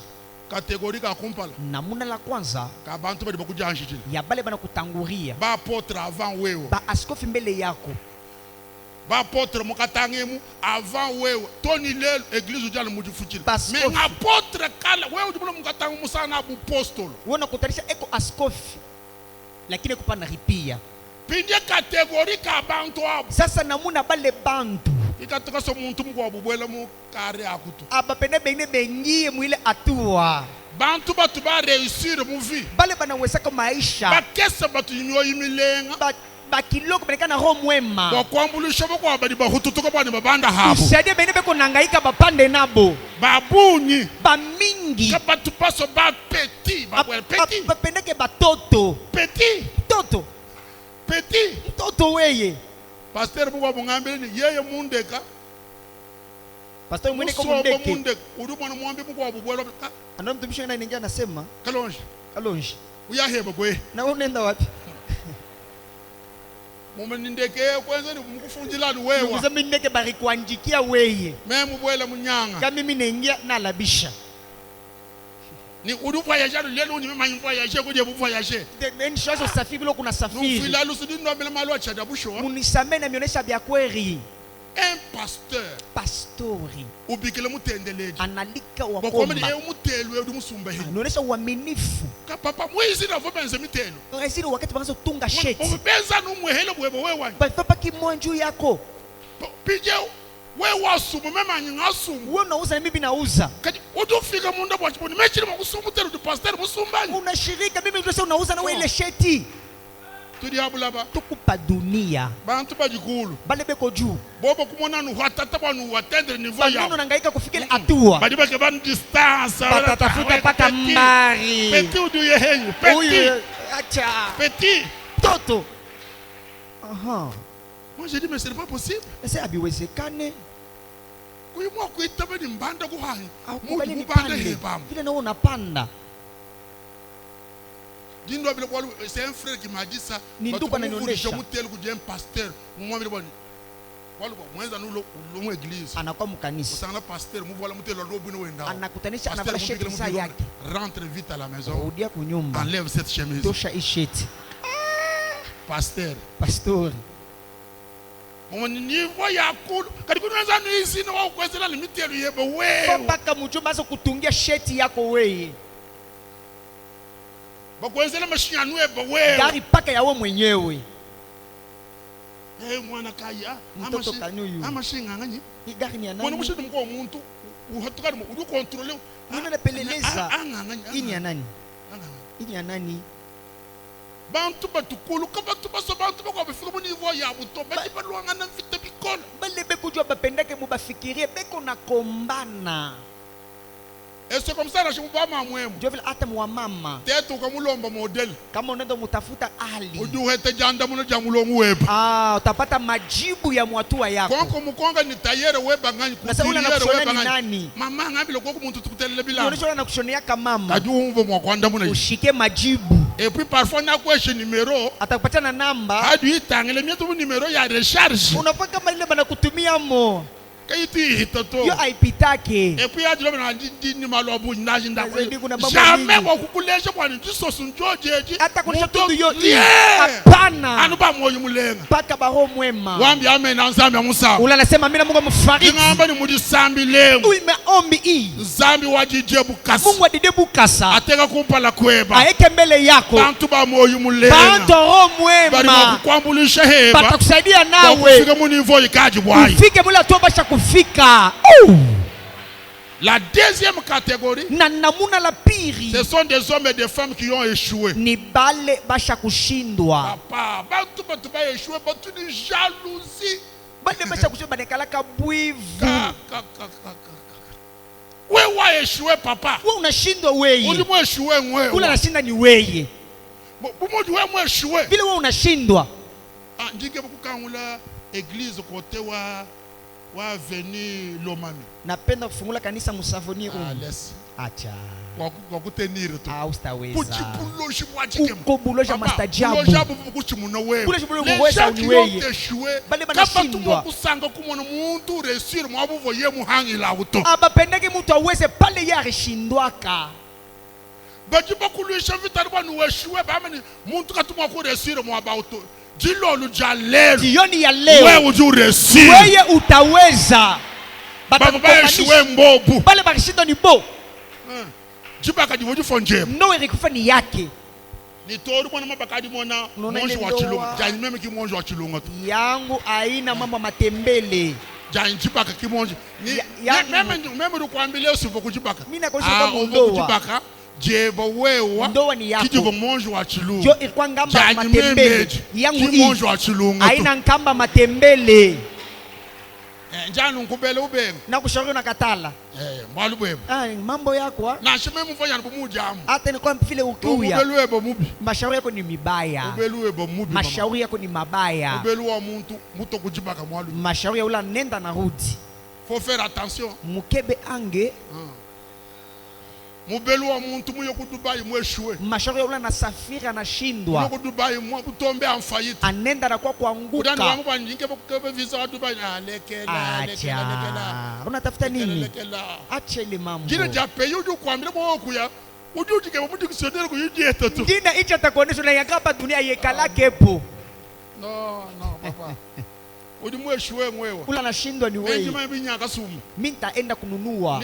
Catégorie ka kumpala. Namuna la kwanza Ka bantu bali bakuja anjijila. ya bale bana kutanguria. Ba apôtre avant wewe. Ba askofi mbele yako. Ba apôtre mukatangemu avant wewe. Toni lelo église ujana mujifutila. Baskofi. Mais apôtre kala wewe ujibula mukatangemu sana abu apostol. Wewe unakutanisha eko askofi. Lakini eko pana ripia. Pindie catégorie ka bantu abo. Sasa namuna bale bantu. Ikatoka so muntu mko abubwela mu kare akutu. Aba pene bengine bengie mwile atua. bantu batu ba réussir mu vie bale banawezaka maisha bakesa batu yimyo yimilenga bakiloko balekana roho mwema bakwambulisha bako abadi bahututuka bani babanda habo usaidie bene beko nangaika bapande nabo babunyi bamingi kabatu paso ba petit petit bapendeke batoto petit mtoto weye pasteur bwa bungambele ni yeye mundeka pasteur mwene ko mundeke uri mwana mwambi bwa bubwelo anaona mtumishi anaingia anasema kalonji uyaheba kwe na unaenda wapi mumenindeke kwanza ni mkufunjilani wewe nguza mindeke bari kuanjikia weye memu bwela munyanga kama mimi naingia na labisha ni udufa ya jalo lelo unyi mema yimfa ya je kuje bufa ya je then shazo safiri bilo kuna safiri ufila lusidi ndo mbele malo acha dabusho munisamee na mionyesha bya kweli un pastori ubikile mutendeleji analika wakombe wakomba ye mutelu edu musumba hili anaonyesha uaminifu ka papa mwizi na vobenze mitelu rasiri wakati banazo tunga sheti ubenza numwehele bwebo wewe bafapa kimonju yako pije wewe wasumu mema nyingasumu wewe unauza na mimi nauza kati udufika munda bwa chiponi mechiri makusumu telu du pastor musumbani unashirika mimi ndio unauza na wewe ile sheti tudi abulaba tukupa dunia bantu bajikulu bale beko juu bobo kumona nu watata banu watendre niveau ya bano nangaika kufikile atua badi bake ban distance batatafuta paka mbari petit udu yehenyu petit acha petit toto aha moi j'ai dit mais c'est pas possible ese abiwezekane kuyimwa kuitaba ni mbanda kuhanyi kubali ni mbanda pande hebam vile nao unapanda dindo bile kwa c'est un frère qui m'a dit ça ni ndugu ananionyesha mutelu kuje un pasteur mwamile boni walo mwenza nulo mu église anakuwa mkanisa usanga pasteur mu voilà mutelu ndo bwino wenda anakutanisha anavala sheti saa yake rentre vite à la maison rudia kunyumba enlève cette chemise tosha isheti pasteur pastori moni niveau ya kulu kadi kunanza nizi na wao kwezela ni mitelu yebo wewe mpaka mchumba aso kutungia sheti yako wewe bakwenzela mashinyanu ebo wewe gari paka yawe mwenyewe mwana kaya mtoto kanyuyu amashinga nganyi gari ni mwana anani mushini mko umuntu uhatukana udu contrôler mwana napeleleza ini ya nani ini ya nani bantu batukulu kabatu baso bantu bako bafika mu niveau ya buto bati balwanga na vite bikola bale beko jua bapendake mubafikirie beko na kombana et c'est comme ça la chimba mamwemo ndio vile hata mwa mama teto kamulomba model kama unaenda mutafuta ali udu hete janda muno jamulongu weba utapata majibu ya mwatua yako konko mukonga ni tayere weba ngani kutiyere weba ngani mama ngabilo koko muntu tukutelele bila unaona na kushonea kama mama kaju umvo mwakwanda muno ushike majibu et puis parfois na question numéro atakupatia na namba hadi itangele mieto numéro ya recharge unafaa kama ile bana kutumia mo kaiti hitato yo aipitake et puis hadi lo na dini malobu naji ndako jamais jamais kwa kukulesha bwana jisosu njojeji hata kunisha tundu yo hapana anuba moyo mulenga paka baho mwema wambi amen na nzambi ya musa ula nasema mimi Mungu mfariki ngamba ni mudi sambi lemu uimeombi hii nzambi wajije bukasa Mungu adide bukasa ateka kumpala kweba aeke mbele yako bantu ba moyo mulenga bantu roho bari mwema kukwambulisha heba batakusaidia nawe ufike mu niveau ikaji bwai ufike mula tuomba kufika la deuxième catégorie na namuna la piri ce sont des hommes et des femmes qui ont échoué ni bale basha kushindwa papa bantu batu ba échoué batu ni jalousie bale basha kushindwa banekalaka bwivu wewe wa échoué papa wewe unashindwa wewe uli mwe échoué wewe kula nashinda ni wewe bumoji wewe mwe échoué vile wewe unashindwa ndike bukangula église côté wa avenue Lomami napenda kufungula kanisa Musavoni laisse acha kwa kutenir tu haustaweza kuchipuloshi mwachike kubuloja mastajabu kubulojabu kuchimuno wewe kubuloja kuweza ni wewe bale banashindwa kusanga kumona muntu resir mwabuvo ye muhangila auto abapendeke mtu aweze pale yarishindwaka bajiba kulisha vitani banu weshiwe bamani muntu katumwa ku resir mwabauto jilolu jalelo jioni ya leo wewe ujuresir wewe utaweza baba bayeshiwe mbobu pale bakishindo ni bo jibaka divoju fonje no erikufa ni yake ni toru mwana mabakadi mwana monjo wa chilunga jani meme ki monjo wa chilunga tu yangu aina mama matembele jani jibaka ki monjo ni meme rukwambile usivo kujibaka mimi nakonisha kwa mondoa kujibaka jeba wewa ndoa ni yako. kijigo monjo wa chilungu Jo ilikuwa ngamba Jani matembele memeji, yangu ki hii monjo wa chilungu haina nkamba matembele. njani nkubele ubego Na kushauri na katala. mwalu bwebo Mambo yako na shime mfanya nipumujamu hata ni kwa vile ukiuya ubelwebo mubi mashauri yako ni mibaya. ubelwebo mubi Mashauri yako ni mabaya. ubelwa muntu muto kujibaka mwalu Mashauri ya ula nenda na rudi. faut faire attention Mukebe ange mubelwa muntu muyo ku Dubai mweshwe mashauri ya ula nasafiri anashindwa. muyo ku Dubai mutombe amfayita Anenda na kwa udani kuanguka. wangu banjinge bukebe visa wa Dubai lekela Acha. Unatafuta nini? lekela Acha ile mambo. jine jape yuju kwambira mwo kuya ujuji ke mutu kisodere ku yuji etatu Ngine icha takuonesha na yakapa dunia yekala kepo. no papa udi mweshwe mwewa Ula nashindwa ni wewe. enjima binyaka sumu Mimi nitaenda kununua.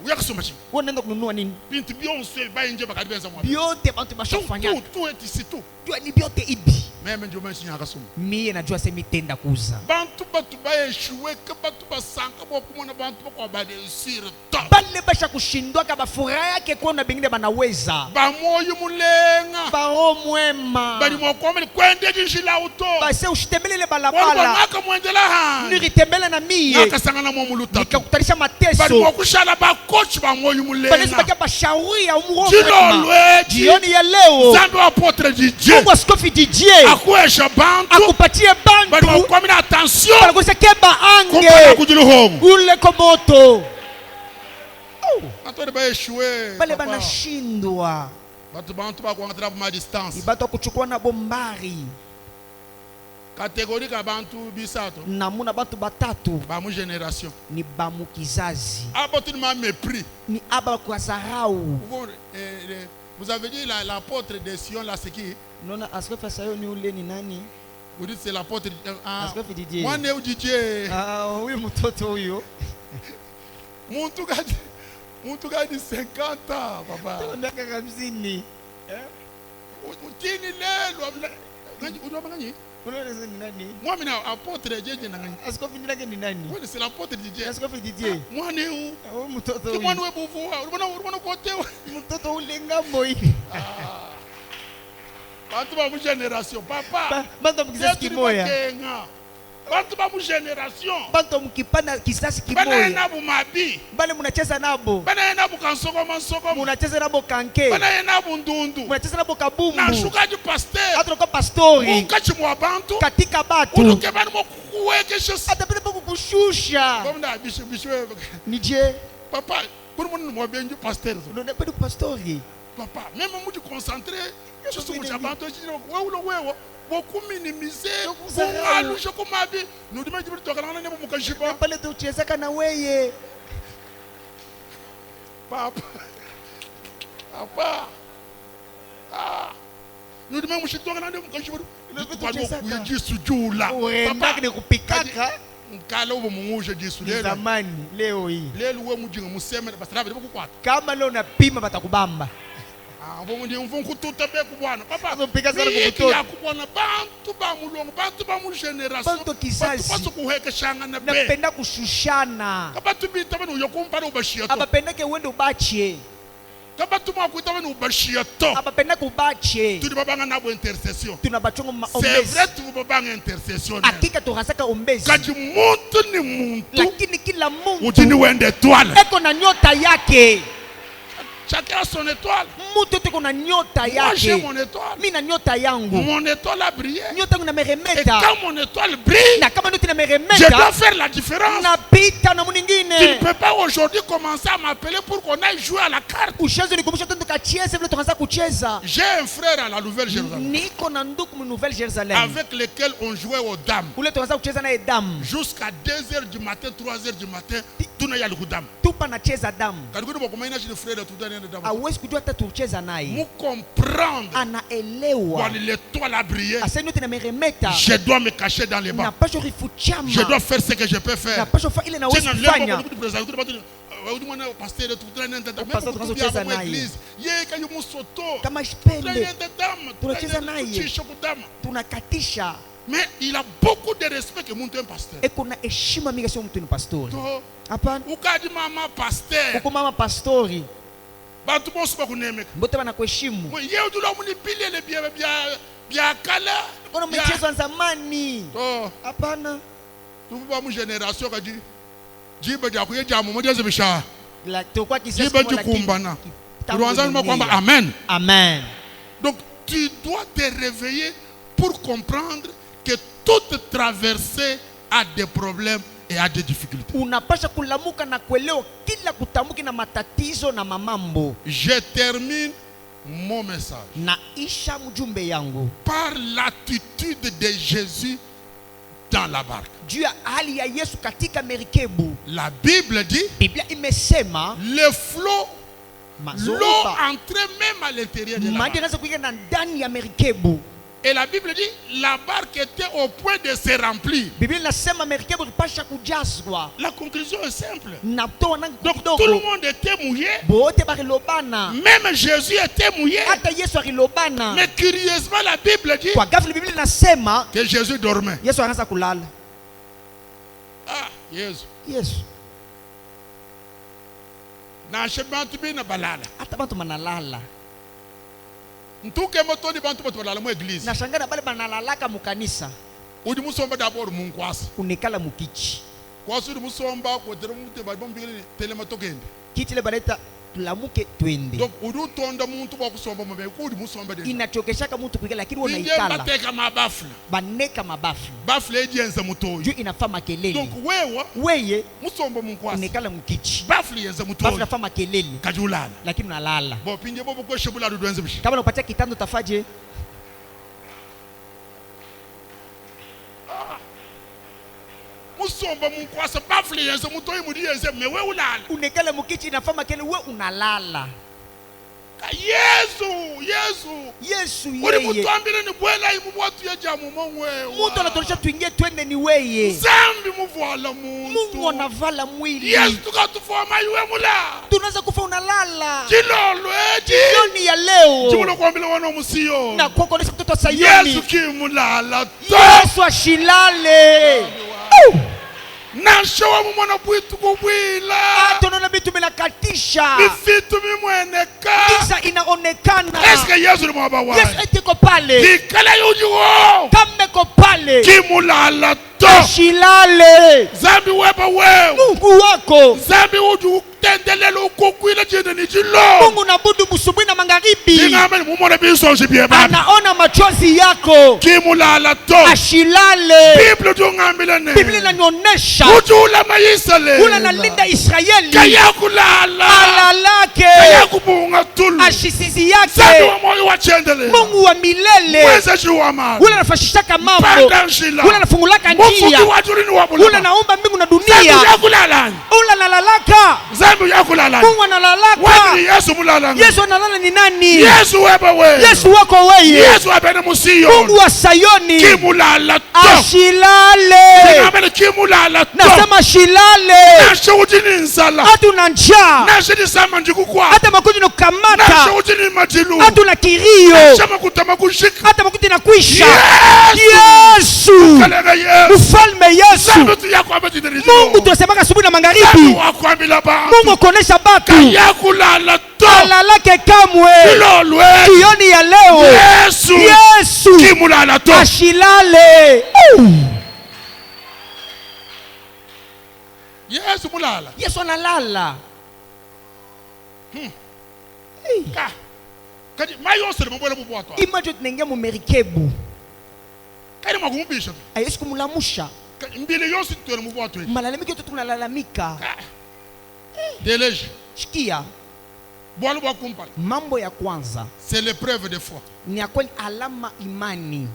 uya kusoma chi Wewe unaenda kununua nini? bintu byonse bayinje bakadibenza mwa Byote bantu bashafanya. tu etisi tu Jua ni byote ibi. meme njo menshi nyaka sumu Mie najua sema tenda kuuza. bantu batu bayeshwe ke batu basanka bokumona bantu bakwa badesir top Bale basha kushindwa kaba furaha yake kuona bengine banaweza. bamoyo mulenga Bao mwema. bali mwakomele kwende jinshila uto Base ushitemele wala balabala. naka mwendela ha Niritembele na mie. naka sangana mwa muluta Nikakutanisha bali mateso. mwakushala ba coach ba moyo Banesi mulenga bakia bashauri ya umuroho. jilolweji Jioni ya leo. zambe wa potre DJ Mungu askofi DJ. akuesha bantu Akupatie bali bantu. mwakomele attention Banakusa keba kumpana ange. kujiluhongo Ule komoto. atore bayeshwe Bale banashindwa. batu bantu bakuangatira ma distance Ibato kuchukua na bombari. kategori ka bantu bisato Namuna bantu batatu. ba mu generation Ni bamu kizazi. abo tu ma mépris Ni aba kwa zarau. vous avez dit l'apôtre de Sion là c'est qui Nona askofu asayo ni ule ni nani? vous dites c'est l'apôtre Askofu DJ. mwana u DJ Huyu mtoto huyo. muntu gadi 50 ans papa Miaka 50. mutini lelo unoma ngani Unaona ni nani? moi mina apôtre jeje na ngani Askofu ni nani nani? oui c'est l'apôtre DJ Askofu DJ. mwana u Huyu mtoto ki huyo. mwana we buvuwa urubona kote Mtoto ule ngambo hii. bantu ba mu generation papa Bantu mkizazi kimoya. bantu ba mu generation Bantu mkipana kisasi bana kimoya. na bumabi Bale munacheza nabo. bana na bukansoko Munacheza nabo kanke. bana na bundundu Munacheza nabo kabumbu. na shukaji pasteur Hata kwa pastori. ukachi mwa bantu Katika batu. unuke bana mo kuweke shos Hata pale pa kukushusha. bomda bisho Nije. papa pour mon mo benju pasteur Unaona pale pastori. papa même mu di concentrer sur ce que bantu wewe beaucoup minimiser alu shoko mabi nous dima jibi to kana ne mu kashiba Pale tuchezeka na weye. papa nous dima mu shito kana ne mu kashiba kwa jisu jula Uendake ni kupikaka. nkala ubo mungushe jisu Ni lelo zamani leo hii. lelo we mujinga museme basirabe bukukwata Kama leo unapima batakubamba. abo ndi mfunku tutabe kubwana papa Azopika sana Viki kukutoa. ya kubwana bantu ba mulongo bantu ba mu generation Bantu kizazi. basu kuheke shanga na be Napenda kushushana. kabatu bita bano yokumpana ubashia to Abapendake uende ubache. kabatu makuita bano ubashia to Abapendake ubache. tuli babanga nabo intercession Tunabachonga c'est maombezi. vrai tu babanga intercession Hakika tuhasaka ombezi. kaji muntu ni muntu Lakini kila Mungu utini wende étoile eko na nyota yake. chacun a son étoile Mtu yote kuna nyota moi j'ai yake. mon étoile Mimi na nyota yangu. mon étoile a brillé Nyota yangu et inameremeta. quand mon étoile brille Na kama nyota je dois inameremeta, faire la différence. napita na Tu ne mwingine. peux pas aujourd'hui commencer à m'appeler pour qu'on aille jouer à la carte. Ushazo nikumbusha tu tukacheze vile tukaanza kucheza. J'ai un frère à la Nouvelle-Jérusalem Niko na ndugu mu Nouvelle Jerusalem. avec lequel on jouait aux dames. Ule tukaanza kucheza naye damu. Jusqu'à 2h du matin, 3h du matin, tout n'a pas de dames. Tupa nacheza damu. Quand vous dites que frère de tout dernier dames, Hawezi kujua hata tucheza naye. vous comprendre Anaelewa. quand l'étoile a brillé, Asa nyota inameremeta. je dois me cacher dans les bancs. Napaswa rifuchama. Je dois faire ce que je peux faire. Napaswa fa ile naweza kufanya. Kama shipende tunacheza naye. Tunakatisha. Mais il a beaucoup de respect que mon pasteur. Eko na heshima mingi sio mtu ni pastori. Hapana. Ukadi mama pasteur. Uko mama pastori. bantu bonse bakunemeka bote banakuheshimu. yeye ndilo munipilele bya kala Kuna michezo ya zamani. to Hapana. tuba mu generation kaji jiba ja kuyeja mu moja zibisha La tukwa kisasi jiba kwa jikumbana tuanza kwamba amen. Amen. Donc tu dois te réveiller pour comprendre que toute traversée a des problèmes et a des difficultés. Unapasha kulamuka na kuelewa kila kutamuki na matatizo na mamambo. Je termine mon message Na isha mjumbe yangu par l'attitude de Jésus dans la barque. juu ya hali ya Yesu katika merikebu. La Bible dit Biblia imesema le flot, l'eau mazoba entrait même à l'intérieur de la maji barque. yanaweza kuingia na ndani ya merikebu. Et la Bible dit la barque était au point de se remplir. Biblia inasema merikebu tupasha kujazwa. La conclusion est simple. Na toa nangu Donc tout le kidogo. monde était mouillé. Bote barilobana. Même Jésus était mouillé. Hata Yesu arilobana. Mais curieusement, la Bible dit Kwa ghafla Biblia inasema que Jésus dormait. Yesu anaanza kulala. Ah, Jésus. Yesu. Na chebantu bina balala. Hata bantu manalala. Ntuke motoni bantu boto balala mu église. Na shangana bale banalalaka mukanisa. Udi musomba d'abord mu nkwasi. Unekala mukichi. Kwasi udi musomba ko tere mu te ba bombigele telema tokende. Kiti le baleta tulamuke twende. Donc udi tonda muntu ba kusomba mabe ko udi musomba de. Inachokeshaka mtu kuikala lakini Inge unaikala. bateka mabafla. Baneka mabafu. Bafla ejenza mutoyo. Juu inafaa makelele. Donc wewe Weye musomba mu nkwasi. unekala mukichi. Bafla yenza Bafu mutoyo. nafaa makelele. Kajulala. Lakini unalala. Bo pinje bobo ko shebula dudwenze bishi. Kama unapatia kitando tafaje? Musomba mu nkwasi bafla yenza mutoyo muri yenze mewe ulala. Unekala mukichi inafaa makelele we unalala. Yesu Uri yeye. mutambile ni bwela imu watu ya jamu mongwe. Mungu anatulisha tuingie twende ni weye. Zambi muvuala muntu. Mungu anavala mwili. Yesu tukatufoma iwe mula. Tunaweza kufa unalala. Jilolo eji. Jioni ya leo. Jimulo kwambile wana musiyo. Na kwa kuonesha mtoto wa Sayoni. Yesu kimulala to. Yesu ashilale. Nashowa mumwana bwitu kubwila. Tunaona vitu vinakatisha. Bifitu mimweneka. Kisa inaonekana. Eske Yesu ni mwaba wae. Yesu etiko pale. Kikala yujuo. Kameko pale. Kimulala to. Ashilale. Zambi weba wewe. Mungu wako. Zambi uju tendelelo ukukwila jene ni jilo. Mungu nabudu busubuhi na magharibi. Ingamani mumona biso jibie baba. Anaona machozi yako. Kimulala to. Ashilale. Biblia tungambile ne. Biblia inanionyesha. Ujula maisale. Ula nalinda Israeli. Kaya kulala. Alalake. Kaya kubunga tulu. Ashisizi yake. Zambi wa moyo wa chendele. Mungu wa milele. Mweza juwa mama. Ula nafashishaka mambo. Pandanshila. Ula nafungulaka njia. Mufuki wajulini wabula. Ula naumba mbingu na Zambi dunia. ya kulala. Ula nalalaka. Zambi ya kulala. Mungu analalaka. Wani Yesu mulala. Yesu analala ni nani? Yesu weba we. Yesu wako weye. Yesu wabene musiyo. Mungu wa Sayoni. Kimulala to. Ashilale. Ingamani kimulala to. Nasema ashilale. Nashe ujini nsala. Hata una njaa. Nashe ni sama njikukwa. Hata makuti na kukamata. Nashe ujini majilu. Hata una kirio. Nashe makutama kushika. Hata makuti na kuisha. Yesu. Kalega Yesu. Ufalme Yesu. Zambi tu yako abeti nilijo. Mungu tunasemaka asubuhi na Zambi magharibi. wako ambila ba. Mungu kuonesha batu. Kaya kulala to. Alalake kamwe. Kilolwe. Jioni ya leo. Yesu. Yesu. Kimulala to. Ashilale. Yesu mulala. Yesu analala. Ka. Kadi mayose mbona bubwatwa. Imagine tunaingia mu merikebu. Kadi magumbisha. Yesu kumulamusha. Mbili yose tuwe mbwatwa. Malalamiko yetu tunalalamika. Deleje. Shikia. Bwana bwa kumpala. Mambo ya kwanza C'est l'épreuve de foi. ni ya kweli alama imani.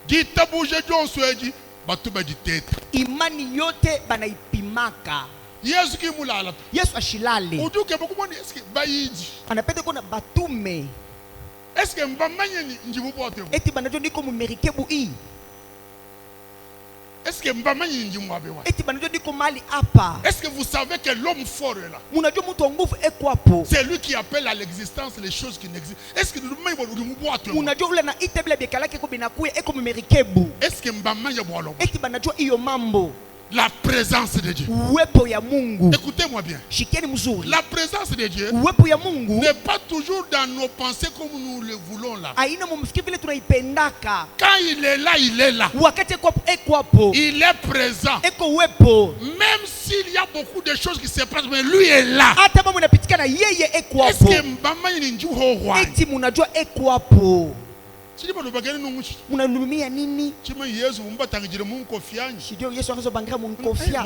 Gitabuje jonsweji batuba jitete. Imani yote banaipimaka. Yesu kimulala. Yesu ashilale. Uduke bokumoni eske bayiji. Anapenda kuna batume. Eske mbamanye njibubwatwa. Eti banajua niko mu merikebu hii. Est-ce que mbamanye njimwabewa? Eti banajua niko mali hapa. Est-ce que vous savez que l'homme fort est là? Munajua mtu wa nguvu eko hapo. C'est lui qui appelle à l'existence les choses qui n'existent. Est-ce que nous mbamanye Munajua ule na ite bila biakalake ko binakuya eko mu merikebu. Est-ce que mbamanye bwalo? Eti banajua hiyo mambo. La présence de Dieu. Uwepo ya Mungu. Écoutez-moi bien. Shikieni mzuri. La présence de Dieu Uwepo ya Mungu n'est pas toujours dans nos pensées comme nous le voulons là. aina mumfikiri vile tunaipendaka. Quand il est là, il est là. Wakati eko hapo. Il est présent. Eko uwepo. Même s'il y a beaucoup de choses qui se passent, mais lui est là. Hata mambo yanapitikana yeye eko Est-ce hapo. que mbama ni njuho roi? Eti munajua eko hapo. Chilipo lubageni nungushi. Munalumia nini? Chima Yesu umba tangijire mu konfiance. Shidio Yesu akazobangira mu nkofia.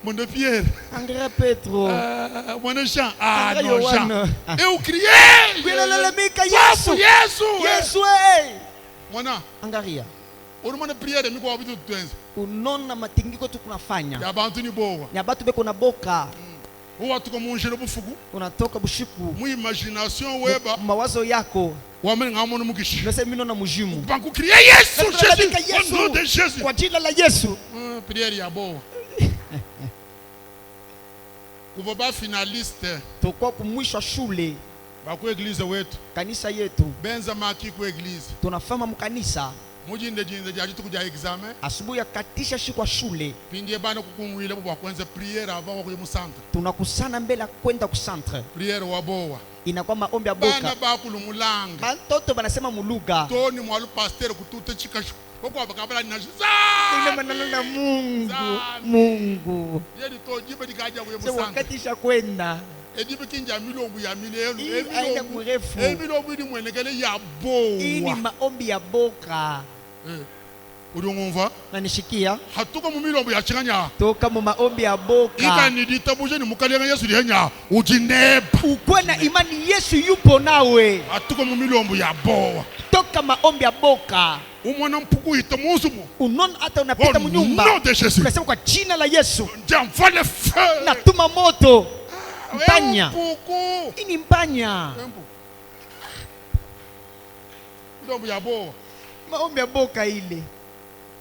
Mon Pierre. Angra Petro. Mon Jean. Ah Non, Jean. Yohana. Et vous criez. Kwelalamika Yesu. Yesu. Yesu eh. Mwana. Angaria. Urumana prière miko wabitu tuenze. Unona matingiko tukunafanya. Ya bantu ni bowa. Ya batu beko na boka. Uwa tuko munjero bufugu. Unatoka bushiku. Mu imagination weba. Mawazo yako. Wamene ngamona mukishi. Nase mino na mujimu. Banku crier Yesu, Jésus. Au nom de Jésus. Kwa jina la Yesu. Prière ya bowa. Kuva ba finaliste. Tokwa kumwisho shule. Baku église wetu. Kanisa yetu. Benza maki ku église. Tunafama mkanisa. Mujinde jinze jaji tukuja examen. Asubuhi ya katisha shikwa shule. Pindie bana kukumwile bwa kwanza prière avant ko mu centre. Tunakusana mbele kwenda ku centre. Prière wa bowa. Inakuwa maombi ya boka. Bana bakulumulanga. Batoto banasema muluga. Toni mwalu pasteur kutute chikashu. Kwa bakabala ni Ile maneno na Mungu. Mungu. Yedi to jibe dikaja ku mu Sasa centre. wakati isha kwenda. Edibe kinja milongo ya milenu. Aina mrefu. Milongo ni mwenekele ya bowa. Hii ni maombi ya boka. Udongomva. Na nishikia. Hatuko mu milongo ya chinganya. Toka mu maombi ya boka. Ika ni ditabuje ni mukalenga Yesu lihenya. Ujineba. Ukwe na imani Yesu yupo nawe. Hatuko mu milongo ya bowa. Toka maombi ya boka. Umwana mpuku itamuzumu. Unaona hata unapita mu nyumba. Nom de Jésus. Unasema kwa jina la Yesu. J'envoie le feu. Natuma moto. Mpanya. Mpuku. Hii ni mpanya. Milongo ya bowa. Maombi ya boka ile.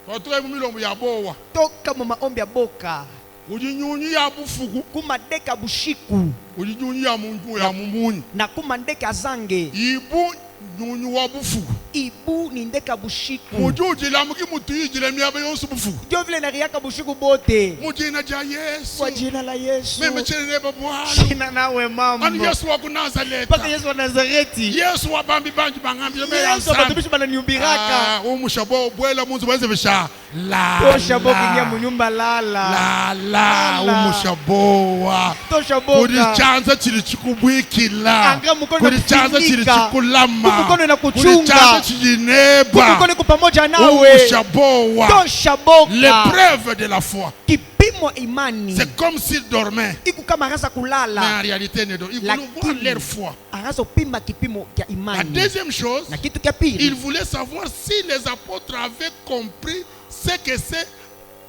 Watuka mu milongo ya bowa. Toka mu maombi ya boka. Ujinyunyi ya bufuku. Kumadeka bushiku. Ujinyunyi ya mungu ya mumunyi. Na kumadeka zange. Ibu nyunyi wa bufuku. Ibu ni ndeka bushiku. Mujuji la muki mutu yijile miyabe yonsu bufuku. Ndio vile nariaka bushiku bote. Mujina ja Yesu. Kwa jina la Yesu. Meme chenene babuhalo. Shina nawe mambo. Ani Yesu wa kunazaleta. Paka Yesu wa Nazareti. Yesu wa bambi banji bangambi me Yesu yansana. abatumishi bananiumbiraka. Umushabo bwela munzu bweze bisha. La. Tosha boka ingia munyumba lala. La Lala. Umushabowa. Tosha boka. Kuri chanza chiri chikubwikila. Anga mukono Kuri chanza chiri kufunika. chikulama. Mukono na Kuri kuchunga. chanza chijineba. Mungu niko pamoja nawe. Umushabowa. Tosha boka. L'épreuve de la foi. Kipimo imani. C'est comme s'il dormait. Iku kama rasa Mais kulala. en réalité, ils voulaient voir leur foi. Arazo pima kipimo kia La imani. deuxième chose, Na kitu kia pili. il voulait savoir si les apôtres avaient compris ce que c'est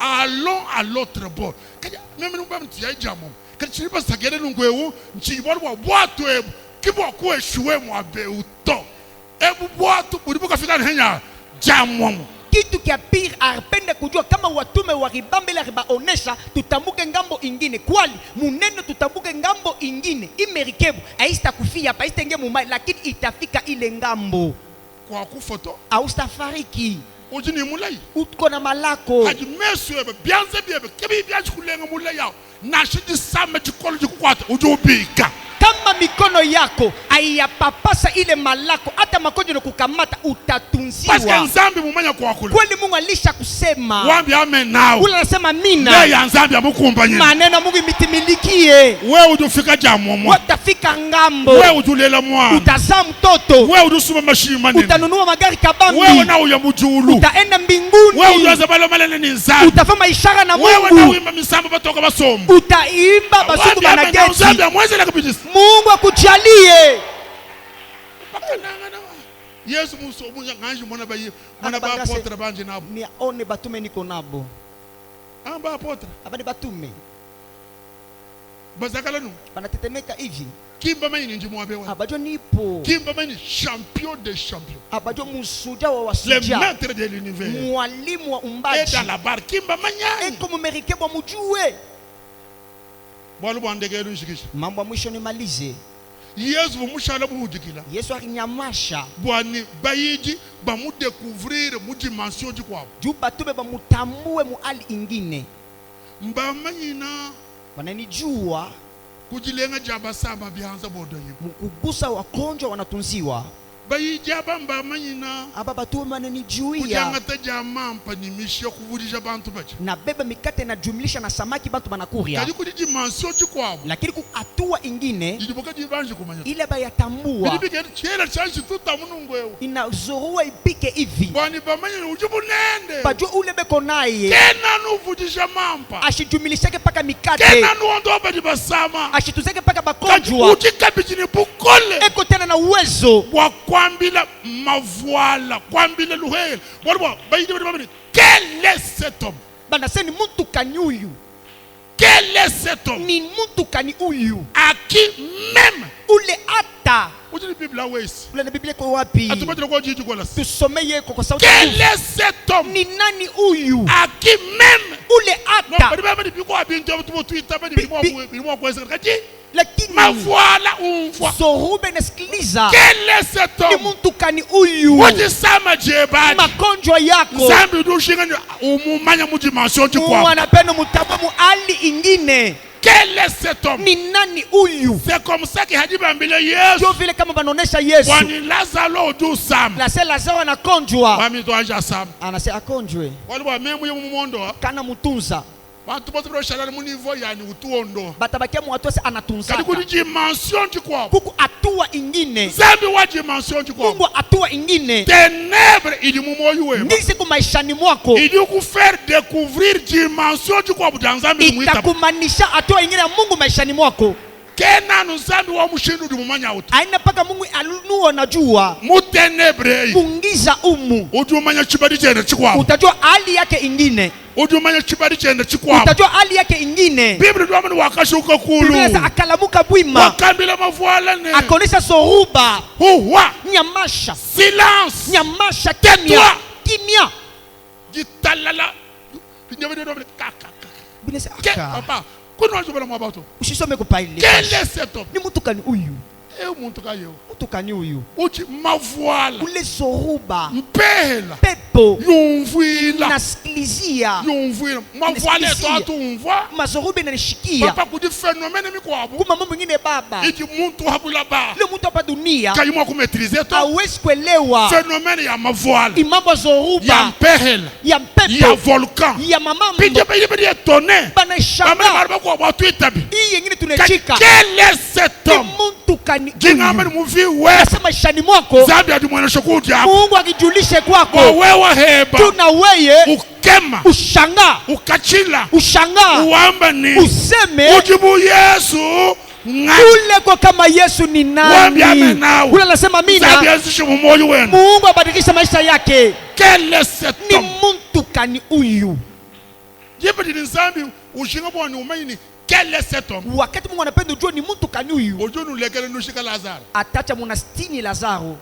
allons à l'autre bord. Même nous sommes tous jamon. Quand tu vas sagere nungwewu, nchi bolwa bwatu ebu, kibwa ku eshuwe mwa beuto. Ebu bwatu bulibuka fika henya jamon. Kitu kia pili arpende kujua kama watume waribambele ribaonesha tutambuke ngambo ingine kwali muneno tutambuke ngambo ingine imerikebu aista kufia hapa aista ingie mumai lakini itafika ile ngambo Kwa kufoto austafariki ujini mulai utko na malako haji mesu ebe bianze biebe kebi bianze kulenga mulai yao nashidi same chikolo chikukwata ujubika. kama mikono yako aiyapapasa ile malako hata makonjo kukamata Parce que utatunziwa nzambi mumanya kwa kule. kweli Mungu alisha kusema Wambi amen now. ula nasema Le mina ya nzambi amukumba nyini. maneno Mungu imitimilikie We ujufika jamomwa. watafika ngambo We ujulela mwana. utazaa mtoto We udusuma mashima nini. utanunua magari Wewe kabambi na uya mujulu. utaenda Wewe mbinguni ujaza balo malene ni nzambi. utafanya ishara na Wewe na Mungu uimba misambo batoka basomu. utaimba basuku Wambi amen now. banageti Nzambi amweze la kabidisi. Mungu akujalie Yesu muso munya nganji mwana ba apotre banje nabo. ni aone batume niko nabo Amba apotre. abani batume Bazakala nu. banatetemeka hivi Kimba maini ndi mwabewa. abajo nipo Kimba maini champion des champions. abajo musuja wa Le wasuja maître de l'univers. mwalimu wa Et umbaji dans la barre Kimba manyani. eko mumerike bwa mujue Bwalu bwandegelu nshikisha. mambo ya mwisho nimalize Yesu bumushala buhudikila. Yesu akinyamasha Bwani bayiji bamu découvrir mu dimension di kwabo. juu batume bamutambue mu hali ingine mbamanyina wananijua, kujilenga jaba sama bihanza bodo yibu mkugusa wagonjwa wanatunziwa. bayi jaba mbamanyina Aba batu wananijuia, kujangata jama mpanimishia kuvurisha bantu bache na beba mikate na jumlisha na samaki bantu banakuria, kali kudi dimension chikwabo lakini kuatua ingine idiboka jibanje kumanya ile bayatambua idibike chela chansi tutamunungwewe inazurua ipike hivi bani bamanyina ujibunende bajua ule beko naye kena nuvujisha mampa ashijumilishake paka mikate, kena nuondoba dibasama ashituzake paka kati bakonjwa, uchikabijini bukole eko tena na uwezo wa kwambila mavuala kwambila luhele walwa bayidi bani quel est cet homme banaseni muntu kani uyu, quel est cet homme ni muntu kani uyu à qui même ule ata ujini biblia wesi ule na Biblia kwa wapi? atumatira kwa jiji kwa lasi Tusomeye kwa sauti. quel est cet homme Ni nani uyu à qui même ule no ata? bali bali biko abinjo tu Twitter bali bilimo kwa sasa kati Lakini mavuala umvwa Zorube nasikiliza, quel est cet ni homme muntu kani uyu, wajisama jebadi magonjwa yako zambi dushinga umumanya mu dimension chikwa wanapenda mutabo mu hali ingine. quel est cet homme Ni nani uyu? c'est comme ça que hadi bambile Yesu Ndio vile kama banaonesha Yesu wani Lazaro du sam la sela Lazaro anakonjwa, wami to anja sam anasema akonjwe wali wa memu yo mumondo kana mutunza, bantu bote bro shalala mu niveau yani utuondo batabakia muatose anatunza kadi kudi dimension chikwa kuku atua ingine, zambi wa dimension chikwa Mungu atua ingine ténèbres ili mumoyo wewe ngisi kumaishani mwako, ili ku faire découvrir dimension chikwa budanzambi muita itakumanisha atua ingine ya Mungu maishani mwako. kena nzambi wa mushindu di mumanya uti Aina paka Mungu alunuwa najua mu ténèbres mungiza umu, udumanya chibadi chende chikwa utajua hali yake ingine, udumanya chibadi chende chikwa utajua hali yake ingine. Biblia ndio amani wakashuka kulu Biblia sa akalamuka bwima, wakambila mavuala ne akaonesha Zoruba, huwa nyamasha, silence nyamasha, kimya, kimya. gitalala binyabidi ndio kaka Biblia sa ke aka papa kuna watu bala mwabato usisome kupaile, quel est cet homme ni mtu kani uyu, muntu kayo mtu kani uyu uchi mavuala ule Zoruba mpela pepo yumvila nasikilizia yumvila mavuala eto atumva mazorube nanishikia papa kudi phénomène mikwabo kuma mambo mengine baba, iki muntu habula ba ile mtu hapa dunia kayimwa kumetrize to hawezi kuelewa phénomène ya mavuala imambo ya ya Zoruba, mpehela ya ya mpepo, volcan ya mamambo bidje bidje étonné amana banashanga. marba kwa watu itabi Hii yengine tunachika quel est cet ni homme muntu kani jingamba uyu, ni muvi we nasema ishani mwako zambi adimwonyesha kuja Mungu akijulishe kwako, wewe heba tuna weye ukema ushanga, ukachila ushanga uamba ni useme ujibu Yesu ule kwa kama Yesu ni Wambia nani. amenao. Ule anasema zambi mina azishe mumoyo wenu Mungu abadilishe maisha yake. quel est cet Ni homme muntu kani uyu? jibidi nzambi ushinga bwani umayini quel est cet homme Wakati Mungu anapenda ujue ni muntu kani uyu, ojo nulekele nushika Lazaro atacha munastini Lazaro,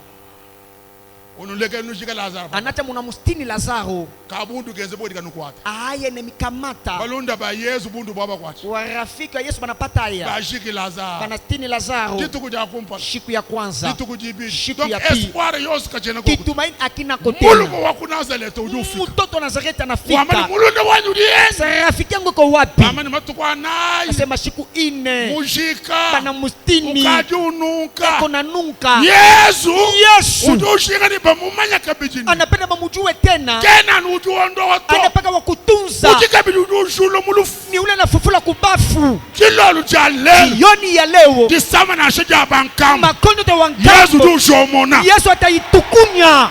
unulekele nushika Lazaro anacha munamustini Lazaro, kabundu genze bodi kanukwata aya nemikamata balonda ba Yesu bundu baba kwati warafiki wa Yesu banapata aya bashiki Lazaro banastini Lazaro kitu kuja kumpa siku ya kwanza, kitu kujibi Siku donc ya pili. espoir yose kachena ko kitumaini akina kotena. mulumo wa kunazaleta ujufika Mtoto wa Nazareti wamani anafika, mulunda wanyu diye sasa rafiki yangu iko wapi? amani matukwa nayi Nasema siku ine mujika bana mustini ukajunuka kona nunka. Yesu Yesu udushinga ni bamumanya kabijini anapenda bamujue tena, kena nujuondo wato anapaka wakutunza, ukikabidi udushulo mulufu ni ule anafufula kubafu. kilolu cha lelo Jioni ya leo disama na shaja bankama makondo ta Yesu wangambo, dushomona Yesu ataitukunya,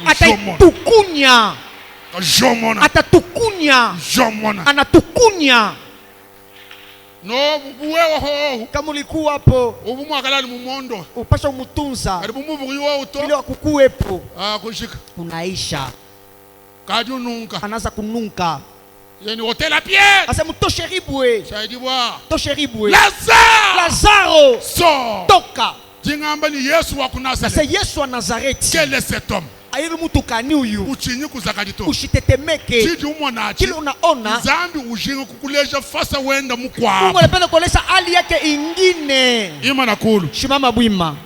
ataitukunya, jomona atatukunya, jomona anatukunya. no buwewa ho Kama ulikuwa hapo ubu mwakalani mumondo upasha umutunza ari bumuvu yiwo uto ili wakukuwepo, kushika unaisha kajununka anaanza kununka, yani hotela Pierre asema tosheribwe, shahidi bwa tosheribwe, Lazaro Lazaro so toka. jingamba ni Yesu wa Sasa kunazareti Yesu wa Nazareti quel est cet homme ayiri mtu kani uyu, uchinyi kuzakadito usitetemeke chiji umwanachi kile unaona. zambi ujinga kukulesha fasa wenda Mungu mukwabo anapenda kuonesha hali yake ingine. ima nakulu Shimama bwima.